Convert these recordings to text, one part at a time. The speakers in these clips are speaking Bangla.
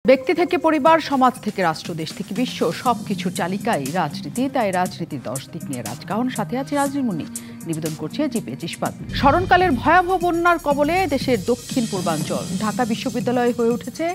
ব্যক্তি থেকে পরিবার, সমাজ থেকে রাষ্ট্র, দেশ থেকে বিশ্ব সবকিছুর চালিকাই রাজনীতি। তাই রাজনীতির 10 দিক নিয়ে রাজকাহন, সাথে আছে রাজনীমুনি। নিবেদন করছে জিপিএচ ইস্পাত। স্মরণকালের ভয়াবহ বন্যার কবলে দেশের দক্ষিণ পূর্বাঞ্চল। ঢাকা বিশ্ববিদ্যালয় হয়ে উঠেছে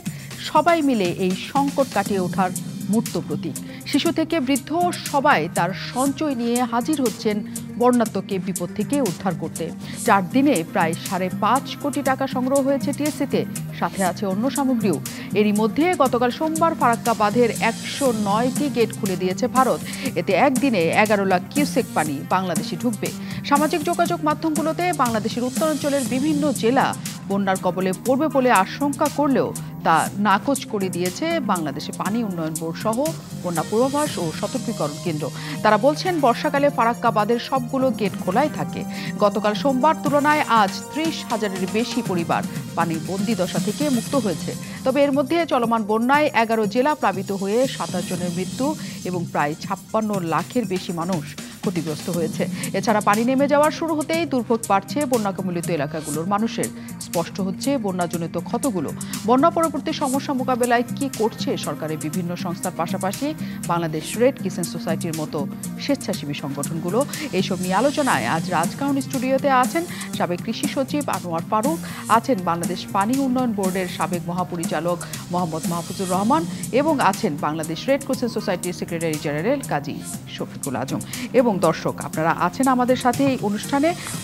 সবাই মিলে এই সংকট কাটিয়ে ওঠার মূর্ত প্রতীক। শিশু থেকে বৃদ্ধ সবাই তার সঞ্চয় নিয়ে হাজির হচ্ছেন বন্যাত্মকে বিপদ থেকে উদ্ধার করতে। 4 দিনে প্রায় 5.5 কোটি টাকা সংগ্রহ হয়েছে টিএসসিতে, সাথে আছে অন্য সামগ্রীও। এরই মধ্যে গতকাল সোমবার ফারাক্কা বাঁধের 109টি গেট খুলে দিয়েছে ভারত। এতে একদিনে 11 লাখ কিউসেক পানি বাংলাদেশে ঢুকবে। সামাজিক যোগাযোগ মাধ্যমগুলোতে বাংলাদেশের উত্তরাঞ্চলের বিভিন্ন জেলা বন্যার কবলে পড়বে বলে আশঙ্কা করলেও তা নাকচ করে দিয়েছে বাংলাদেশে পানি উন্নয়ন বোর্ড সহ বন্যা পূর্বাভাস ও সতর্কীকরণ কেন্দ্র। তারা বলছেন, বর্ষাকালে ফারাক্কা বাঁধের সবগুলো গেট খোলাই থাকে। গতকাল সোমবার তুলনায় আজ 30,000-এর বেশি পরিবার পানির বন্দি দশা থেকে মুক্ত হয়েছে। তবে এর মধ্যে চলমান বন্যায় 11 জেলা প্লাবিত হয়ে 27 জনের মৃত্যু এবং প্রায় 56 লাখের বেশি মানুষ ক্ষতিগ্রস্ত হয়েছে। এছাড়া পানি নেমে যাওয়ার শুরু হতেই দুর্ভোগ বাড়ছে বন্যা কবলিত এলাকাগুলোর মানুষের। স্পষ্ট হচ্ছে বন্যাজনিত ক্ষতগুলো। বন্যা পরবর্তী সমস্যা মোকাবেলায় কি করছে সরকারের বিভিন্ন সংস্থার পাশাপাশি বাংলাদেশ রেড ক্রিসেন্ট সোসাইটির মতো স্বেচ্ছাসেবী সংগঠনগুলো। এইসব নিয়ে আলোচনায় আজ রাজকাহন স্টুডিওতে আছেন সাবেক কৃষি সচিব আনোয়ার ফারুক, আছেন বাংলাদেশ পানি উন্নয়ন বোর্ডের সাবেক মহাপরিচালক মোহাম্মদ মাহফুজুর রহমান এবং আছেন বাংলাদেশ রেড ক্রিসেন্ট সোসাইটির সেক্রেটারি জেনারেল কাজী শফিকুল আজম। এবং দর্শক, আপনারা আছেন আমাদের সাথে এই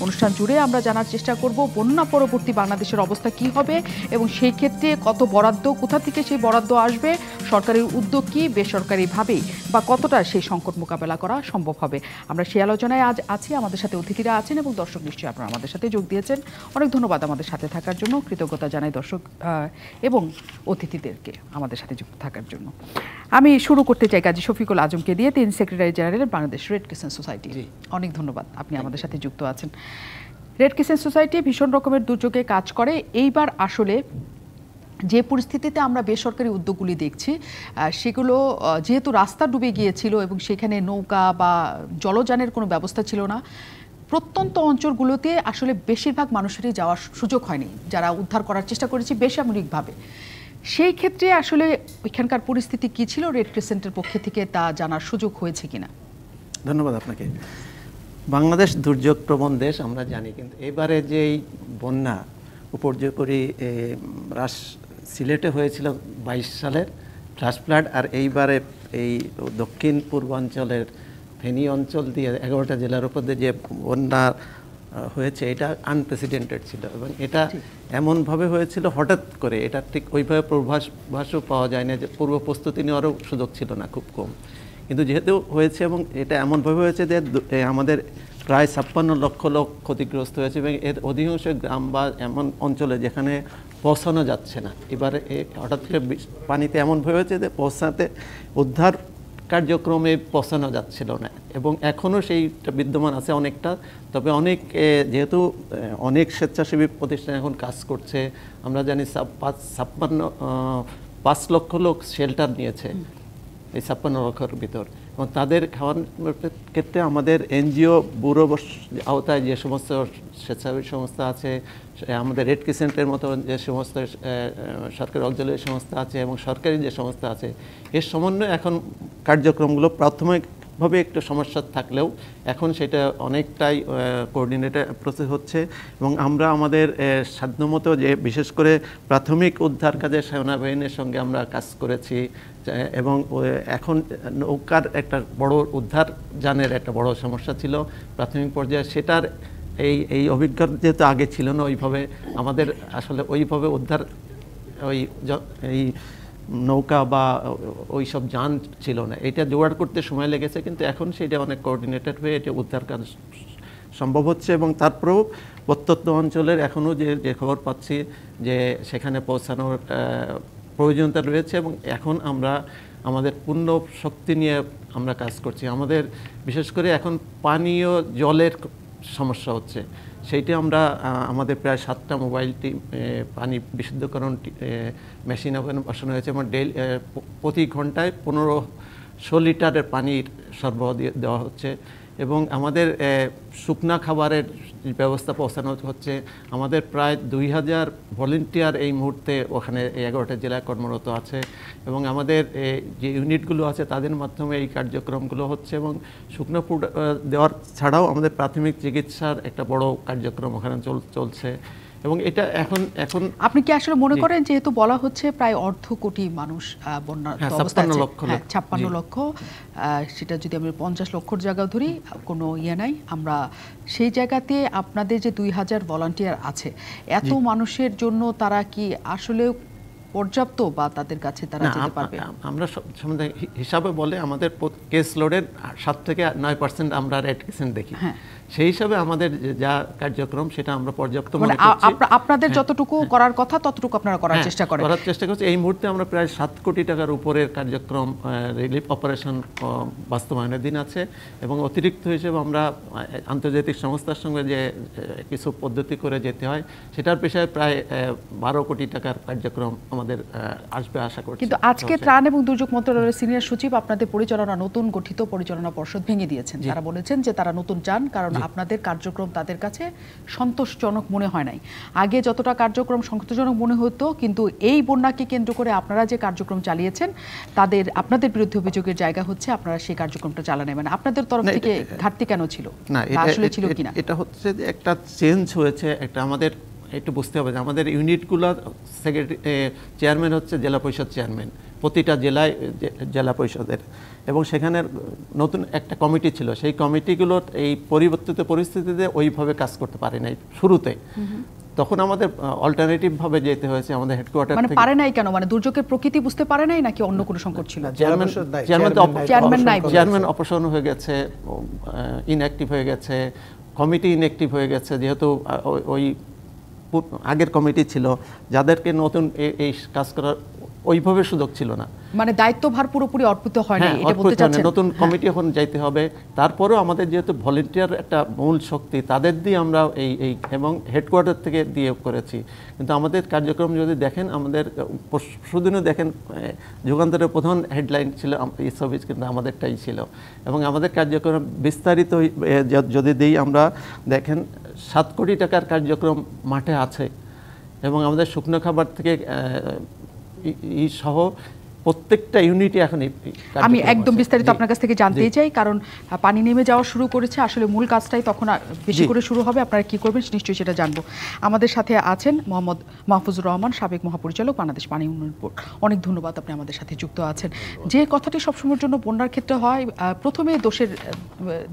অনুষ্ঠান জুড়ে আমরা জানার চেষ্টা করব বন্যা পরবর্তী বাংলাদেশের অবস্থা কি হবে এবং সেই ক্ষেত্রে কত বরাদ্দ, কোথা থেকে সেই বরাদ্দ আসবে, সরকারের উদ্যোগ কি, বেসরকারিভাবে বা কতটা সেই সংকট মোকাবেলা করা সম্ভব হবে। আমরা সেই আলোচনায় আজ আছি। আমাদের সাথে অতিথিরা আছেন এবং দর্শক নিশ্চয়ই আপনারা আমাদের সাথে যোগ দিয়েছেন। অনেক ধন্যবাদ আমাদের সাথে থাকার জন্য। কৃতজ্ঞতা জানাই দর্শক এবং অতিথিদেরকে আমাদের সাথে যুক্ত থাকার জন্য। আমি শুরু করতে চাই কাজী শফিকুল আজমকে দিয়ে, তিনি secretary general Bangladesh red crescent society. অনেক ধন্যবাদ, আপনি আমাদের সাথে যুক্ত আছেন। রেড ক্রিসেন্ট সোসাইটি ভীষণ রকমের দুর্যোগে কাজ করে। এইবার আসলে যে পরিস্থিতিতে আমরা বেসরকারি উদ্যোগগুলি দেখছি, সেগুলো যেহেতু রাস্তা ডুবে গিয়েছিল এবং সেখানে নৌকা বা জলযানের কোনো ব্যবস্থা ছিল না, প্রত্যন্ত অঞ্চলগুলোতে আসলে বেশিরভাগ মানুষেরই যাওয়ার সুযোগ হয়নি, যারা উদ্ধার করার চেষ্টা করেছি বেসামরিকভাবে। সেই ক্ষেত্রে আসলে ওইখানকার পরিস্থিতি কী ছিল, রেড ক্রিসেন্টের পক্ষ থেকে তা জানার সুযোগ হয়েছে কিনা? ধন্যবাদ আপনাকে। বাংলাদেশ দুর্যোগ প্রবণ দেশ, আমরা জানি, কিন্তু এবারে যে বন্যা উপর্যুপরি সিলেটে হয়েছিল 22 সালের ফ্ল্যাশ ফ্লাড, আর এইবারে এই দক্ষিণ পূর্বাঞ্চলের ফেনী অঞ্চল দিয়ে 11টা জেলার উপর দিয়ে যে বন্যা হয়েছে, এটা আনপ্রেসিডেন্টেড ছিল এবং এটা এমনভাবে হয়েছিল হঠাৎ করে। এটা ঠিক ওইভাবে পূর্বাভাসও পাওয়া যায় না, যে পূর্ব প্রস্তুতি নেওয়ারও সুযোগ ছিল না, খুব কম। কিন্তু যেহেতু হয়েছে এবং এটা এমনভাবে হয়েছে যে আমাদের প্রায় 56 লক্ষ লোক ক্ষতিগ্রস্ত হয়েছে এবং এর অধিকাংশ গ্রাম বা এমন অঞ্চলে যেখানে পৌঁছানো যাচ্ছে না। এবারে হঠাৎ করে পানিতে এমনভাবে হয়েছে যে উদ্ধার কার্যক্রমে পৌঁছানো যাচ্ছিল না এবং এখনও সেইটা বিদ্যমান আছে অনেকটা। তবে যেহেতু অনেক স্বেচ্ছাসেবী প্রতিষ্ঠান এখন কাজ করছে, আমরা জানি 5 লক্ষ লোক শেল্টার নিয়েছে এই 56 লক্ষের ভিতর, এবং তাদের খাওয়ানোর ক্ষেত্রে আমাদের এনজিও ব্যুরো আওতায় যে সমস্ত স্বেচ্ছাসেবী সংস্থা আছে, আমাদের রেড ক্রিসেন্টের মতো যে সমস্ত সরকারি অঞ্চলের সংস্থা আছে এবং সরকারি যে সংস্থা আছে, এর সমন্বয়ে এখন কার্যক্রমগুলো প্রাথমিকভাবে একটু সমস্যা থাকলেও এখন সেটা অনেকটাই কোঅর্ডিনেটেড প্রসেস হচ্ছে। এবং আমরা আমাদের সাধ্যমতো যে বিশেষ করে প্রাথমিক উদ্ধার কাজে সেনাবাহিনীর সঙ্গে আমরা কাজ করেছি এবং এখন নৌকার একটা বড় উদ্ধার যানের একটা বড় সমস্যা ছিল প্রাথমিক পর্যায়ে। সেটার এই অভিজ্ঞতা যেহেতু আগে ছিল না ওইভাবে, আমাদের আসলে ওইভাবে উদ্ধার এই নৌকা বা ওই সব যান ছিল না, এটা জোগাড় করতে সময় লেগেছে। কিন্তু এখন সেটা অনেক কোঅর্ডিনেটেড হয়ে এটা উদ্ধার কাজ সম্ভব হচ্ছে। এবং তারপরেও প্রত্যন্ত অঞ্চলের এখনও যে খবর পাচ্ছি যে সেখানে পৌঁছানোর প্রয়োজনীয়তা রয়েছে এবং এখন আমরা আমাদের পূর্ণ শক্তি নিয়ে আমরা কাজ করছি। আমাদের বিশেষ করে এখন পানীয় জলের সমস্যা হচ্ছে, সেইটা আমরা আমাদের প্রায় 7টা মোবাইল পানি বিশুদ্ধকরণ মেশিন ওখানে বসানো হয়েছে এবং প্রতি ঘন্টায় 1500 লিটারের পানির সরবরাহ দেওয়া হচ্ছে এবং আমাদের শুকনা খাবারের ব্যবস্থা পৌঁছানো হচ্ছে। আমাদের প্রায় 2000 ভলেন্টিয়ার এই মুহূর্তে ওখানে 11টা জেলায় কর্মরত আছে এবং আমাদের যে ইউনিটগুলো আছে তাদের মাধ্যমে এই কার্যক্রমগুলো হচ্ছে এবং শুকনো ফুড দেওয়ার ছাড়াও আমাদের প্রাথমিক চিকিৎসার একটা বড় কার্যক্রম ওখানে চলছে এবং এটা এখন আপনি কি আসলে মনে করেন যেহেতু বলা হচ্ছে প্রায় 1.5 কোটি মানুষ বন্যার অবস্থায় আছে, 56 লক্ষ, সেটা যদি আমরা 50 লক্ষর জায়গা ধরি কোনো নাই, আমরা সেই জায়গাতে আপনাদের যে 2000 ভলান্টিয়ার আছে এত মানুষের জন্য তারা কি আসলে পর্যাপ্ত বা তাদের কাছে তারা যেতে পারবে? আমরা হিসাবে বলে আমাদের কেস লোডের 7 থেকে 9% আমরা রেড কেসেন্ট দেখি। সেই হিসাবে আমাদের যা কার্যক্রম সেটা আমরা পর্যাপ্ত মনে করছি। আপনাদের যতটুকু করার কথা ততটুকু আপনারা করার চেষ্টা করছি। এই মুহূর্তে আমরা প্রায় 7 কোটি টাকার উপরের কার্যক্রম রিলিফ অপারেশন বাস্তবায়নের দিন আছে এবং অতিরিক্ত হিসেবে আমরা আন্তর্জাতিক সংস্থার সঙ্গে যে কিছু পদ্ধতি করে যেতে হয় সেটার পেশায় প্রায় 12 কোটি টাকার কার্যক্রম আমাদের আসবে আশা করছি। কিন্তু আজকে ত্রাণ এবং দুর্যোগ মন্ত্রণালয়ের সিনিয়র সচিব আপনাদের পরিচালনা নতুন গঠিত পরিচালনা পর্ষদ ভেঙে দিয়েছেন। তারা বলেছেন যে তারা নতুন চান, কারণ আপনাদের কার্যক্রম তাদের কাছে সন্তোষজনক মনে হয় নাই। আগে যতটা কার্যক্রম সন্তোষজনক মনে হতো, কিন্তু এই বন্যাকে কেন্দ্র করে আপনারা যে কার্যক্রম চালিয়েছেন আপনাদের বিরুদ্ধে অভিযোগের জায়গা হচ্ছে আপনারা সেই কার্যক্রমটা চালানো নেবেন। আপনাদের তরফ থেকে ঘাটতি কেন ছিল? না, আসলে ছিল কিনা এটা হচ্ছে যে একটা চেঞ্জ হয়েছে। একটা আমাদের একটু বুঝতে হবে যে আমাদের ইউনিটগুলো চেয়ারম্যান হচ্ছে জেলা পরিষদ চেয়ারম্যান প্রতিটা জেলায়, জেলা পরিষদের, এবং সেখানে নতুন একটা কমিটি ছিল। সেই কমিটিগুলো এই পরিবর্তিত পরিস্থিতিতে ওইভাবে কাজ করতে পারে নাই শুরুতে। তখন আমাদের অল্টারনেটিভ ভাবে যেতে হয়েছে আমাদের হেডকোয়ার্টার থেকে। পারে নাই কেন? দুর্যোগের প্রকৃতি বুঝতে পারে নাই নাকি অন্য কোনো সংকট ছিল? চেয়ারম্যান অপসারণ হয়ে গেছে, ইনঅ্যাক্টিভ হয়ে গেছে, কমিটি ইনঅ্যাক্টিভ হয়ে গেছে, যেহেতু ওই আগের কমিটি ছিল যাদেরকে নতুন এই কাজ করার ওইভাবে সুযোগ ছিল না। দায়িত্বভার পুরোপুরি অর্পিত হয় না, এটা বলতে চাচ্ছেন? নতুন কমিটি এখন যাইতে হবে। তারপরেও আমাদের যেহেতু ভলান্টিয়ার একটা মূল শক্তি, তাদের দিয়ে আমরা এই এবং হেডকোয়ার্টার থেকে দিয়ে করেছি। কিন্তু আমাদের কার্যক্রম যদি দেখেন, আমাদের পরশুদিনও দেখেন যুগান্তরের প্রধান হেডলাইন ছিল এই সার্ভিস, কিন্তু আমাদেরটাই ছিল। এবং আমাদের কার্যক্রম বিস্তারিত যদি দিই, আমরা দেখেন 7 কোটি টাকার কার্যক্রম মাঠে আছে এবং আমাদের শুকনো খাবার থেকে সহ প্রত্যেকটা ইউনিটে এখন আমি একদম বিস্তারিত আপনার কাছ থেকে জানতেই চাই, কারণ পানি নেমে যাওয়া শুরু করেছে। আসলে মূল কাজটাই তখন বেশি করে শুরু হবে। আপনারা কি করবেন নিশ্চয়ই সেটা জানবো। আমাদের সাথে আছেন মোহাম্মদ মাহফুজুর রহমান, সাবেক মহাপরিচালক, বাংলাদেশ পানি উন্নয়ন বোর্ড। অনেক ধন্যবাদ, আপনি আমাদের সাথে যুক্ত আছেন। যে কথাটি সবসময়ের জন্য বন্যার ক্ষেত্রে হয়, প্রথমে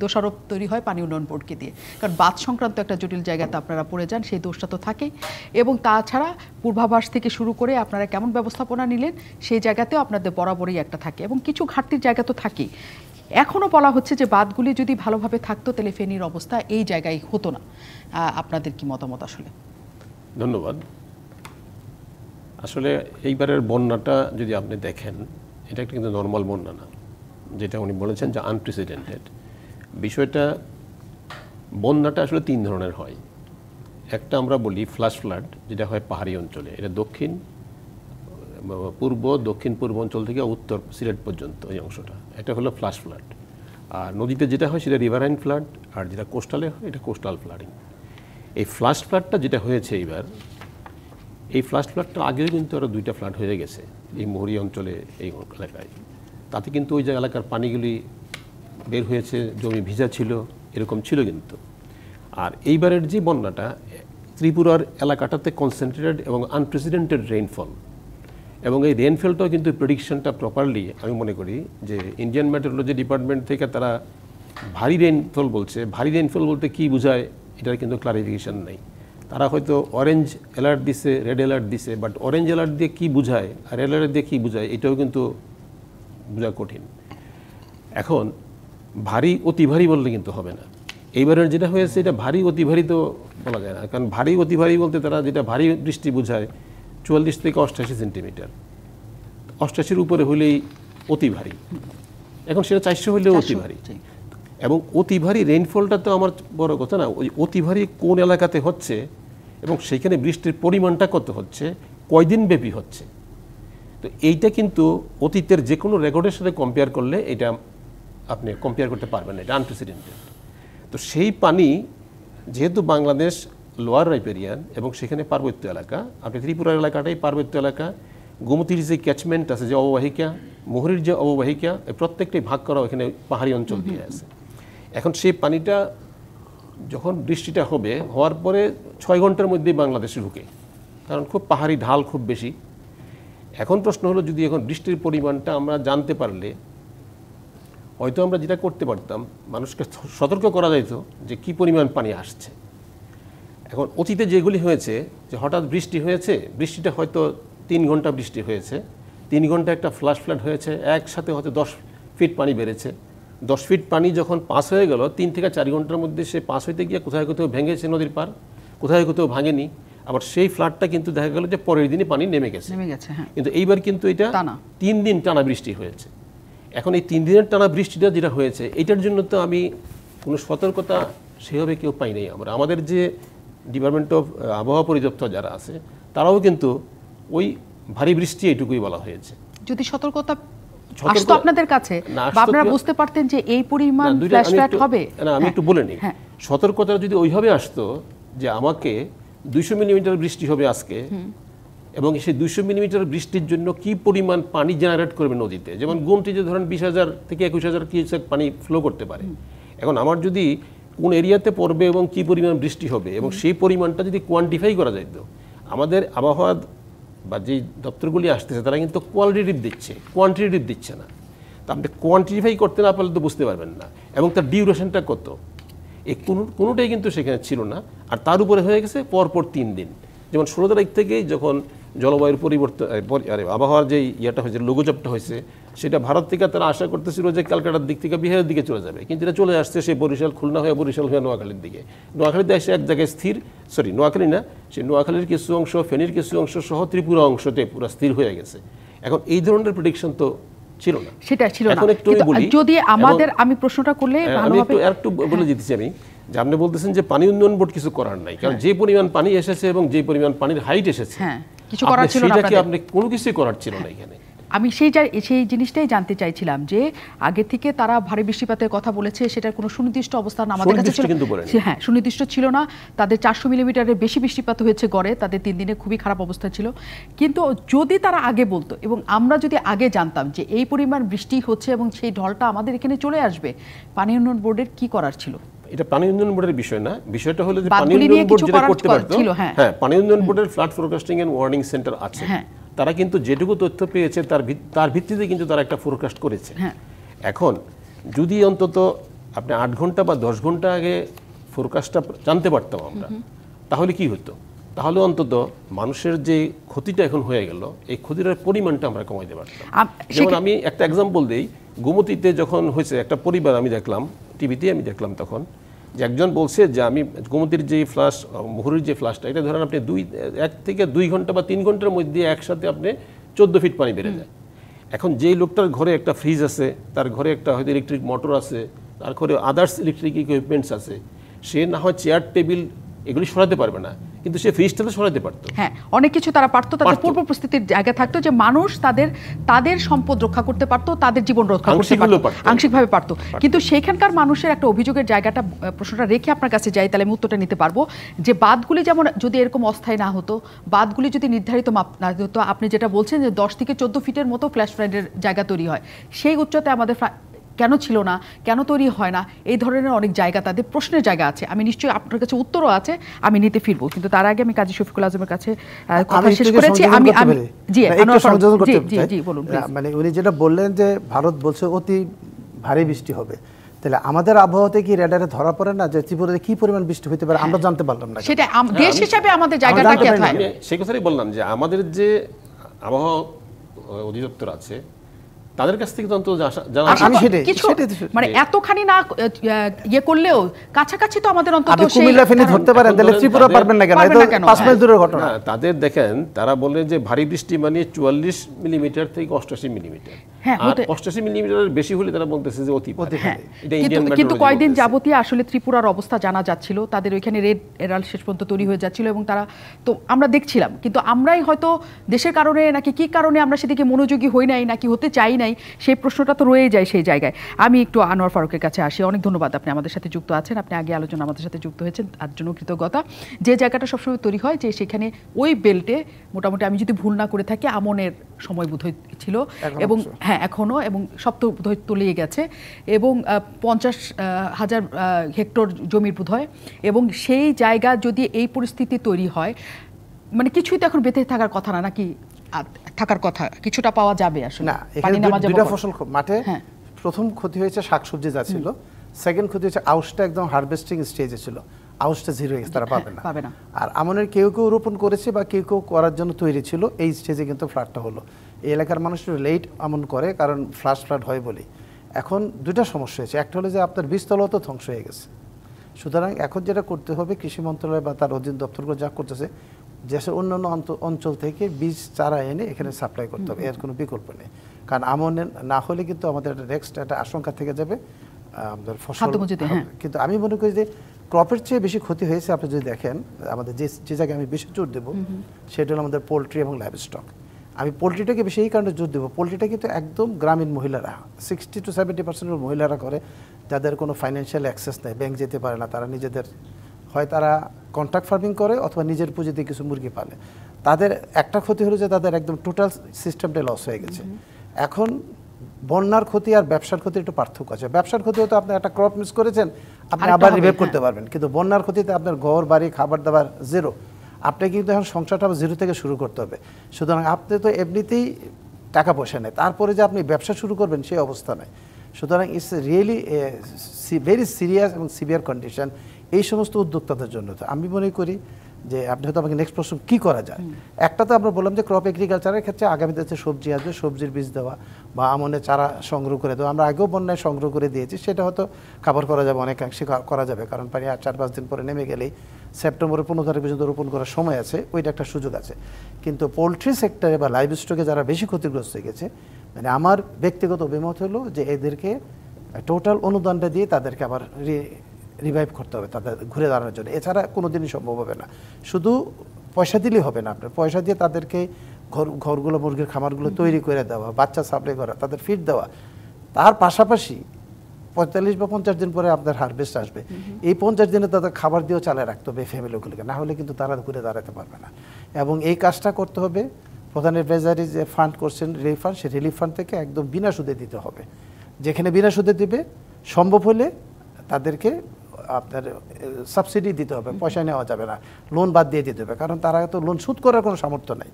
দোষারোপ তৈরি হয় পানি উন্নয়ন বোর্ডকে দিয়ে, কারণ বাঁধ সংক্রান্ত একটা জটিল জায়গাতে আপনারা পড়ে যান, সেই দোষটা তো থাকেই। এবং তাছাড়া পূর্বাভাস থেকে শুরু করে আপনারা কেমন ব্যবস্থাপনা নিলেন সেই জায়গাতেও আপনাদের বরাবরই একটা থাকে, এবং কিছু ঘাটতির জায়গা তো থাকেই। এখনও বলা হচ্ছে যে বাঁধগুলি যদি ভালোভাবে থাকতো তাহলে ফেনীর অবস্থা এই জায়গায় হতো না। আপনাদের কি মতামত? আসলে ধন্যবাদ। আসলে এইবারের বন্যাটা যদি আপনি দেখেন, এটা একটা কিন্তু নর্মাল বন্যা না, যেটা উনি বলেছেন যে আনপ্রেসিডেন্টেড বিষয়টা। বন্যাটা আসলে 3 ধরনের হয়। একটা আমরা বলি ফ্ল্যাশ ফ্লাড, যেটা হয় পাহাড়ি অঞ্চলে, এটা পূর্ব দক্ষিণ পূর্ব অঞ্চল থেকে উত্তর সিলেট পর্যন্ত এই অংশটা, এটা হলো ফ্ল্যাশ ফ্লাড। আর নদীতে যেটা হয় সেটা রিভারাইন ফ্লাড, আর যেটা কোস্টালে হয় এটা কোস্টাল ফ্লাডিং। এই ফ্ল্যাশ ফ্লাডটা যেটা হয়েছে এইবার, এই ফ্ল্যাশ ফ্লাডটা আগেও কিন্তু আরও 2টা ফ্লাড হয়ে গেছে এই মোহরি অঞ্চলে, এই এলাকায়। তাতে কিন্তু ওই যে এলাকার পানিগুলি বের হয়েছে, জমি ভিজা ছিল, এরকম ছিল কিন্তু। আর এইবারের যে বন্যাটা ত্রিপুরার এলাকাটাতে কনসেন্ট্রেটেড এবং আনপ্রেসিডেন্টেড রেইনফল, এবং এই রেইনফলটাও কিন্তু প্রেডিকশনটা প্রপারলি, আমি মনে করি যে ইন্ডিয়ান মেট্রোলজি ডিপার্টমেন্ট থেকে তারা ভারী রেইনফল বলছে। ভারী রেইনফল বলতে কী বোঝায় এটার কিন্তু ক্লারিফিকেশন নেই। তারা হয়তো অরেঞ্জ অ্যালার্ট দিছে, রেড অ্যালার্ট দিছে, বাট অরেঞ্জ অ্যালার্ট দিয়ে কী বোঝায় আর রেড অ্যালার্ট দিয়ে কী বোঝায় এটাও কিন্তু বোঝা কঠিন। এখন ভারী অতি ভারী বললে কিন্তু হবে না। এইবারের যেটা হয়েছে এটা ভারী অতি ভারী তো বলা যায় না, কারণ ভারী অতি ভারী বলতে তারা যেটা ভারী বৃষ্টি বোঝায় 44 থেকে 88 সেন্টিমিটার, 88-র উপরে হলেই অতি ভারী। এখন সেটা 400 হলেও অতি ভারী। এবং অতি ভারী রেইনফলটা তো আমার বড় কথা না, ওই অতি ভারী কোন এলাকাতে হচ্ছে এবং সেখানে বৃষ্টির পরিমাণটা কত হচ্ছে, কয়দিন ব্যাপী হচ্ছে। তো এইটা কিন্তু অতীতের যে কোনো রেকর্ডের সাথে কম্পেয়ার করলে এটা আপনি কম্পেয়ার করতে পারবেন না, এটা আনপ্রেসিডেন্টেড। তো সেই পানি যেহেতু বাংলাদেশ লোয়ার রাইপেরিয়ান এবং সেখানে পার্বত্য এলাকা, আপনি ত্রিপুরার এলাকাটাই পার্বত্য এলাকা, গোমতীর যে ক্যাচমেন্ট আছে, যে অববাহিকা, মুহুরীর যে অববাহিকা, প্রত্যেকটাই ভাগ করা এখানে পাহাড়ি অঞ্চল দিয়ে আছে। এখন সেই পানিটা যখন বৃষ্টিটা হওয়ার পরে 6 ঘন্টার মধ্যেই বাংলাদেশে ঢুকে, কারণ খুব পাহাড়ি ঢাল খুব বেশি। এখন প্রশ্ন হলো, যদি এখন বৃষ্টির পরিমাণটা আমরা জানতে পারলে হয়তো আমরা যেটা করতে পারতাম, মানুষকে সতর্ক করা যেত যে কি পরিমাণ পানি আসছে। এখন অতীতে যেগুলি হয়েছে, যে হঠাৎ বৃষ্টি হয়েছে, বৃষ্টিটা হয়তো 3 ঘন্টা বৃষ্টি হয়েছে, 3 ঘন্টা একটা ফ্লাশ ফ্লাড হয়েছে, একসাথে হয়তো 10 ফিট পানি বেড়েছে। 10 ফিট পানি যখন পাস হয়ে গেল, 3 থেকে 4 ঘন্টার মধ্যে সে পাস হইতে গিয়ে কোথায় কোথাও ভেঙেছে নদীর পার, কোথায় কোথাও ভাঙেনি। আবার সেই ফ্লাডটা কিন্তু দেখা গেল যে পরের দিনই পানি নেমে গেছে। কিন্তু এইবার কিন্তু এটা 3 দিন টানা বৃষ্টি হয়েছে। এখন এই 3 দিনের টানা বৃষ্টিটা যেটা হয়েছে, এটার জন্য তো আমি কোনো সতর্কতা সেভাবে কেউ পাই নাই। আমাদের যে ডিপার্টমেন্ট অফ আবহাওয়া পরিদপ্তর যারা আছে, তারাও কিন্তু ওই ভারী বৃষ্টি এইটুকুই বলা হয়েছে। যদি সতর্কতা আসতো আপনাদের কাছে, আপনারা বুঝতে পারতেন যে এই পরিমাণ ফ্ল্যাশ ফ্ল্যাড হবে। না, আমি একটু বলে নিই, সতর্কতা যদি ওইভাবে আসতো যে আমাকে 200 মিলিমিটার বৃষ্টি হবে আজকে, এবং সেই 200 মিলিমিটার বৃষ্টির জন্য কি পরিমাণ পানি জেনারেট করবে নদীতে, যেমন গোমতীতে ধরেন 20,000 থেকে 21,000 কিউসেক পানি ফ্লো করতে পারে। এখন আমার যদি কোন এরিয়াতে পড়বে এবং কি পরিমাণ বৃষ্টি হবে এবং সেই পরিমাণটা যদি কোয়ান্টিফাই করা যেত, আমাদের আবহাওয়া বা যে দপ্তরগুলি আসতেছে তারা কিন্তু কোয়ালিটেটিভ দিচ্ছে, কোয়ান্টিটেটিভ দিচ্ছে না। তা আপনি কোয়ান্টিফাই করতে না পারলে তো বুঝতে পারবেন না, এবং তার ডিউরেশনটা কত, এই কোনোটাই কিন্তু সেখানে ছিল না। আর তার উপরে হয়ে গেছে পরপর 3 দিন। যেমন 16 তারিখ থেকেই যখন জলবায়ুর পরিবর্তন, আবহাওয়ার যে ইয়েটা হয়েছে, লঘুচাপটা হয়েছে, সেটা ভারত থেকে তারা আশা করতেছিল যে ক্যালকাটার দিক থেকে বিহারের দিকে চলে যাবে, কিন্তু এটা চলে আসছে সেই বরিশাল, খুলনা হয়ে বরিশাল হয়ে নোয়াখালীর দিকে। নোয়াখালীতে এসে এক জায়গায় নোয়াখালী না, সেই নোয়াখালীর কিছু অংশ, ফেনীর কিছু অংশ সহ ত্রিপুরা অংশতে পুরো স্থির হয়ে গেছে। এখন এই ধরনের প্রেডিকশন তো ছিল না, সেটা ছিল না। যদি আমাদের, আমি প্রশ্নটা করলে আমি একটু বলে দিতেছি আমি, যে আপনি বলতেছেন যে পানি উন্নয়ন বোর্ড কিছু করার নাই, কারণ যে পরিমাণ পানি এসেছে এবং যে পরিমাণ পানির হাইট এসেছে, কিছু করার ছিল না, আপনি কোনো কিছুই করার ছিল না এখানে। আমি সেই জিনিসটাই জানতে চাইছিলাম যে আগে থেকে তারা ভারী বৃষ্টিপাতের কথা বলেছে, সেটার কোনো সুনির্দিষ্ট অবস্থান আমাদের কাছে ছিল। হ্যাঁ, সুনির্দিষ্ট ছিল না। তাদের 400 মিলিমিটারের বেশি বৃষ্টিপাত হয়েছে গড়ে, তাদের 3 দিনে খুবই খারাপ অবস্থা ছিল। কিন্তু যদি তারা আগে বলতো এবং আমরা যদি আগে জানতাম যে এই পরিমাণ বৃষ্টি হচ্ছে এবং সেই ঢলটা আমাদের এখানে চলে আসবে, পানি উন্নয়ন বোর্ডের কি করার ছিল? এটা পানি উন্নয়ন বোর্ডের বিষয় না, বিষয়টা হলো যে পানি উন্নয়ন বোর্ড যেটা করতে পারতো, হ্যাঁ, পানি উন্নয়ন বোর্ডের flood forecasting and warning centre আছে। তারা কিন্তু যেটুকু তথ্য পেয়েছে তার ভিত্তিতে কিন্তু তারা একটা ফোরকাস্ট করেছে। এখন যদি অন্তত আপনি 8 ঘন্টা বা 10 ঘন্টা আগে ফোরকাস্টটা জানতে পারতাম আমরা, তাহলে কি হতো? তাহলে অন্তত মানুষের যে ক্ষতিটা এখন হয়ে গেল, এই ক্ষতিটার পরিমাণটা আমরা কমাইতে পারতাম। যেমন আমি একটা এক্সাম্পল দিই, গোমতীতে যখন হয়েছে একটা পরিবার, আমি দেখলাম টিভিতে, আমি দেখলাম তখন যে একজন বলছে যে আমি গোমতীর যে ফ্লাশ, মুহুরীর যে ফ্লাশটা, এটা ধরেন আপনি 1 থেকে 2 ঘন্টা বা 3 ঘন্টার মধ্যে একসাথে আপনি 14 ফিট পানি বেড়ে যায়। এখন যেই লোকটার ঘরে একটা ফ্রিজ আছে, তার ঘরে একটা হয়তো ইলেকট্রিক মোটর আছে, তার ঘরে আদার্স ইলেকট্রিক ইকুইপমেন্টস আছে, সে না হয় চেয়ার টেবিল এগুলি সরাতে পারবে না, কিন্তু সে ফ্রিজটা তো সরাতে পারতো। হ্যাঁ, অনেক কিছু তারা পারতো, তাদের পূর্ব প্রস্তুতির জায়গা থাকতো যে মানুষ তাদের সম্পদ রক্ষা করতে পারতো, তাদের জীবন রক্ষা করতে পারতো, আংশিকভাবে পারতো। কিন্তু সেখানকার মানুষের একটা অভিযোগের জায়গাটা, প্রশ্নটা রেখে আপনার কাছে যাই, তাহলে আমি উত্তরটা নিতে পারবো। যে বাঁধগুলি যেমন যদি এরকম অস্থায়ী না হতো, বাঁধগুলি যদি নির্ধারিত মাপ না হতো, আপনি যেটা বলছেন যে 10 থেকে 14 ফিটের মতো ফ্ল্যাশ ফ্লাডের জায়গা তৈরি হয়, সেই উচ্চতায় আমাদের কেন ছিল না, কেন তৈরি হয় না, এই ধরনের অনেক জায়গা, তাদের প্রশ্নের জায়গা আছে। আমি নিশ্চয়ই আপনার কাছে উত্তরও আছে, আমি নিতে ফিরবো, কিন্তু তার আগে আমি কাজী শফিকুল আজমের কাছে কথা শেষ করেছি। মানে উনি যেটা বললেন যে ভারত বলছে অতি ভারী বৃষ্টি হবে, তাহলে আমাদের আবহাওয়াতে কি রেডারে ধরা পড়ে না যে ত্রিপুরাতে কি পরিমাণ বৃষ্টি হতে পারে? আমরা জানতে পারলাম না, সেটা দেশ হিসেবে আমাদের জায়গাটা কি আছে? আমি সেই কথাই বললাম যে আমাদের যে আবহাওয়া অধিদপ্তর আছে, তাদের কাছ থেকে তো জানা মানে এতখানি না ইয়ে করলেও কাছাকাছি তো আমাদের অন্তত কুমিল্লা ফেনী ধরতে পারেন, তাহলে ত্রিপুরা পারবেন না কেন? এটা 5 মাইল দূরের ঘটনা। তাদের দেখেন, তারা বলে যে ভারী বৃষ্টি মানে 44 মিলিমিটার থেকে 88 মিলিমিটার, আর 88 মিলিমিটারের বেশি হলে তারা বলতেছে যে অতি ভারী। কিন্তু কয়েকদিন যাবতীয় আসলে ত্রিপুরার অবস্থা জানা যাচ্ছিল, তাদের ওইখানে রেড এরাল শেষ পর্যন্ত তৈরি হয়ে যাচ্ছিল, এবং তারা তো আমরা দেখছিলাম, কিন্তু আমরাই হয়তো দেশের কারণে নাকি কি কারণে আমরা সেদিকে মনোযোগী হই নাই, নাকি হতে চাই নাই, নাই, সেই প্রশ্নটা তো রয়েই যায় সেই জায়গায়। আমি একটু আনোয়ার ফারুকের কাছে আসি। অনেক ধন্যবাদ, আপনি আমাদের সাথে যুক্ত আছেন, আপনি আগে আলোচনা আমাদের সাথে যুক্ত হয়েছেন, তার জন্য কৃতজ্ঞতা। যে জায়গাটা সবসময় তৈরি হয় যে সেখানে ওই বেল্টে মোটামুটি আমি যদি ভুল না করে থাকি আমনের সময় বোধহয় ছিল, এবং হ্যাঁ এখনও, এবং সব তো বোধহয় তলিয়ে গেছে, এবং 50,000 হেক্টর জমির বোধহয়, এবং সেই জায়গা যদি এই পরিস্থিতি তৈরি হয়, মানে কিছুই তো এখন বেঁধে থাকার কথা না, নাকি থাকার কথা, কিছুটা পাওয়া যাবে আসলে না। এখানে দুইটা ফসল মাঠে, প্রথম ক্ষতি হয়েছে শাকসবজি যা ছিল, সেকেন্ড ক্ষতি হয়েছে আউশটা একদম হারভেস্টিং স্টেজে ছিল, আউশটা জিরো হয়ে গেছে, তারা পাবে না। আর আমনের কেউ কেউ রোপণ করেছে বা কেউ কেউ করার জন্য তৈরি ছিল, এই স্টেজে কিন্তু ফ্লাডটা হলো। এই এলাকার মানুষ লেট আমন করে, কারণ ফ্লাড হয় বলে। এখন দুইটা সমস্যা হয়েছে, একটা হলো যে আপনার বীজতলাও তো ধ্বংস হয়ে গেছে। সুতরাং এখন যেটা করতে হবে, কৃষি মন্ত্রণালয় বা তার অধীন দপ্তরগুলো যা করতেছে, দেশের অন্যান্য অঞ্চল থেকে বীজ চারা এনে এখানে সাপ্লাই করতে হবে, এর কোনো বিকল্প নেই। কারণ আমনে না হলে কিন্তু আমাদের নেক্সট একটা আশঙ্কা থেকে যাবে আমাদের ফসল। কিন্তু আমি মনে করি যে ক্রপের চেয়ে বেশি ক্ষতি হয়েছে, আপনি যদি দেখেন আমাদের যে জায়গায় আমি বেশি জোর দেবো সেটা হলো আমাদের পোলট্রি এবং লাইভ স্টক। আমি পোলট্রিটাকে বেশি এই কারণে জোর দেবো, পোলট্রিটা কিন্তু একদম গ্রামীণ মহিলারা, 60 to 70% মহিলারা করে, যাদের কোনো ফাইন্যান্সিয়াল অ্যাক্সেস নেই, ব্যাংক যেতে পারে না, তারা নিজেদের হয় তারা কন্ট্রাক্ট ফার্মিং করে অথবা নিজের পুঁজিতে কিছু মুরগি পালে। তাদের একটা ক্ষতি হলো যে তাদের একদম টোটাল সিস্টেমটা লস হয়ে গেছে। এখন বন্যার ক্ষতি আর ব্যবসার ক্ষতি একটু পার্থক্য আছে। ব্যবসার ক্ষতি হতো আপনি একটা ক্রপ মিস করেছেন, আপনি আবার রিভাইভ করতে পারবেন, কিন্তু বন্যার ক্ষতিতে আপনার ঘর বাড়ি খাবার দাবার জিরো, আপনাকে কিন্তু এখন সংসারটা জিরো থেকে শুরু করতে হবে। সুতরাং আপনি তো এমনিতেই টাকা পয়সা নেই, তারপরে যে আপনি ব্যবসা শুরু করবেন সেই অবস্থা নেই। সুতরাং ইটস রিয়েলি ভেরি সিরিয়াস এবং সিভিয়ার কন্ডিশন এই সমস্ত উদ্যোক্তাদের জন্য। তো আমি মনে করি যে আপনি হয়তো আমাকে নেক্সট প্রশ্ন কী করা যায়। একটা তো আমরা বললাম যে ক্রপ এগ্রিকালচারের ক্ষেত্রে আগামীতে সবজি আসবে, সবজির বীজ দেওয়া বা আমনের চারা সংগ্রহ করে দেওয়া। আমরা আগেও বন্যায় সংগ্রহ করে দিয়েছি, সেটা হয়তো কাভার করা যাবে, অনেকাংশে করা যাবে, কারণ পানি আর 4-5 দিন পরে নেমে গেলেই সেপ্টেম্বরের 15 তারিখ পর্যন্ত রোপণ করার সময় আছে, ওইটা একটা সুযোগ আছে। কিন্তু পোলট্রি সেক্টরে বা লাইভ স্টকে যারা বেশি ক্ষতিগ্রস্ত হয়ে গেছে, মানে আমার ব্যক্তিগত অভিমত হলো যে এদেরকে টোটাল অনুদানটা দিয়ে তাদেরকে আবার রিভাইভ করতে হবে, তাদের ঘুরে দাঁড়ানোর জন্য। এছাড়া কোনো দিনই সম্ভব হবে না। শুধু পয়সা দিলেই হবে না, আপনার পয়সা দিয়ে তাদেরকে ঘরগুলো, মুরগির খামারগুলো তৈরি করে দেওয়া, বাচ্চা সাপ্লাই করা, তাদের ফিড দেওয়া। তার পাশাপাশি 45 বা 50 দিন পরে আপনার হারভেস্ট আসবে, এই 50 দিনে তাদের খাবার দিয়েও চালিয়ে রাখতে হবে ফ্যামিলিগুলোকে, না হলে কিন্তু তারা ঘুরে দাঁড়াতে পারবে না। এবং এই কাজটা করতে হবে, প্রধান অ্যাডভাইজারি যে ফান্ড করছেন রিলিফ ফান্ড, সেই রিলিফ ফান্ড থেকে একদম বিনা সুদে দিতে হবে। যেখানে বিনা সুদে দিবে, সম্ভব হলে তাদেরকে আপনার সাবসিডি দিতে হবে, পয়সা নেওয়া যাবে না, লোন বাদ দিয়ে দিতে হবে, কারণ তারা তো লোন শোধ করার কোনো সামর্থ্য নেই।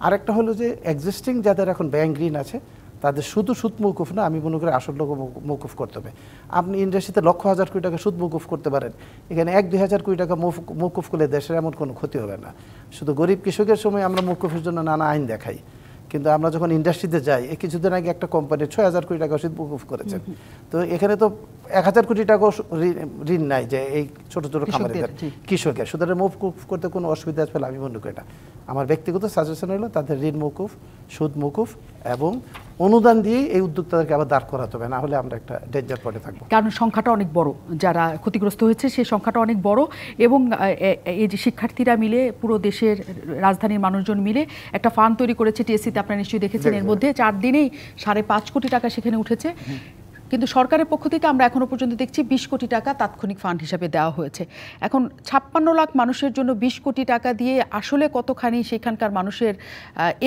আরেকটা হলো যে এক্সিস্টিং যাদের এখন ব্যাংক ঋণ আছে, তাদের শুধু সুদ মৌকুফ না, আমি মনে করি আসল লোক মৌকুফ করতে হবে। আপনি ইন্ডাস্ট্রিতে লক্ষ হাজার কোটি টাকা সুদ মৌকুফ করতে পারেন, এখানে 1-2 হাজার কোটি টাকা মৌকুফ করলে দেশের এমন কোনো ক্ষতি হবে না। শুধু গরিব কৃষকের সময় আমরা মৌকুফের জন্য নানা আইন দেখাই, কিন্তু আমরা যখন ইন্ডাস্ট্রিতে যাই, কিছুদিন আগে একটা কোম্পানি 6,000 কোটি টাকা সুদ মৌকুফ করেছেন। তো এখানে তো 1,000 কোটি টাকাও ঋণ নাই যে এই ছোট ছোট খামারিদের, কৃষকের। সুতরাং মৌকুফ করতে কোনো অসুবিধা আসবে আমি মনে করি না। আমার ব্যক্তিগত সাজেশন হলো তাদের ঋণ মৌকুফ, সুদ মৌকুফ এবং অনুদান দিয়ে এই উদ্যোক্তাদেরকে আবার দাঁড় করাতে হবে, না হলে আমরা একটা ডেঞ্জার পড়ে থাকবো। কারণ সংখ্যাটা অনেক বড়, যারা ক্ষতিগ্রস্ত হয়েছে সেই সংখ্যাটা অনেক বড়, এবং এই যে শিক্ষার্থীরা মিলে, পুরো দেশের রাজধানীর মানুষজন মিলে একটা ফান্ড তৈরি করেছে টিএসসিতে, আপনারা নিশ্চয়ই দেখেছেন। এর মধ্যে 4 দিনেই 5.5 কোটি টাকা সেখানে উঠেছে। কিন্তু সরকারের পক্ষ থেকে আমরা এখনো পর্যন্ত দেখছি 20 কোটি টাকা তাৎক্ষণিক ফান্ড হিসাবে দেওয়া হয়েছে। এখন 56 লাখ মানুষের জন্য 20 কোটি টাকা দিয়ে আসলে কতখানি সেখানকার মানুষের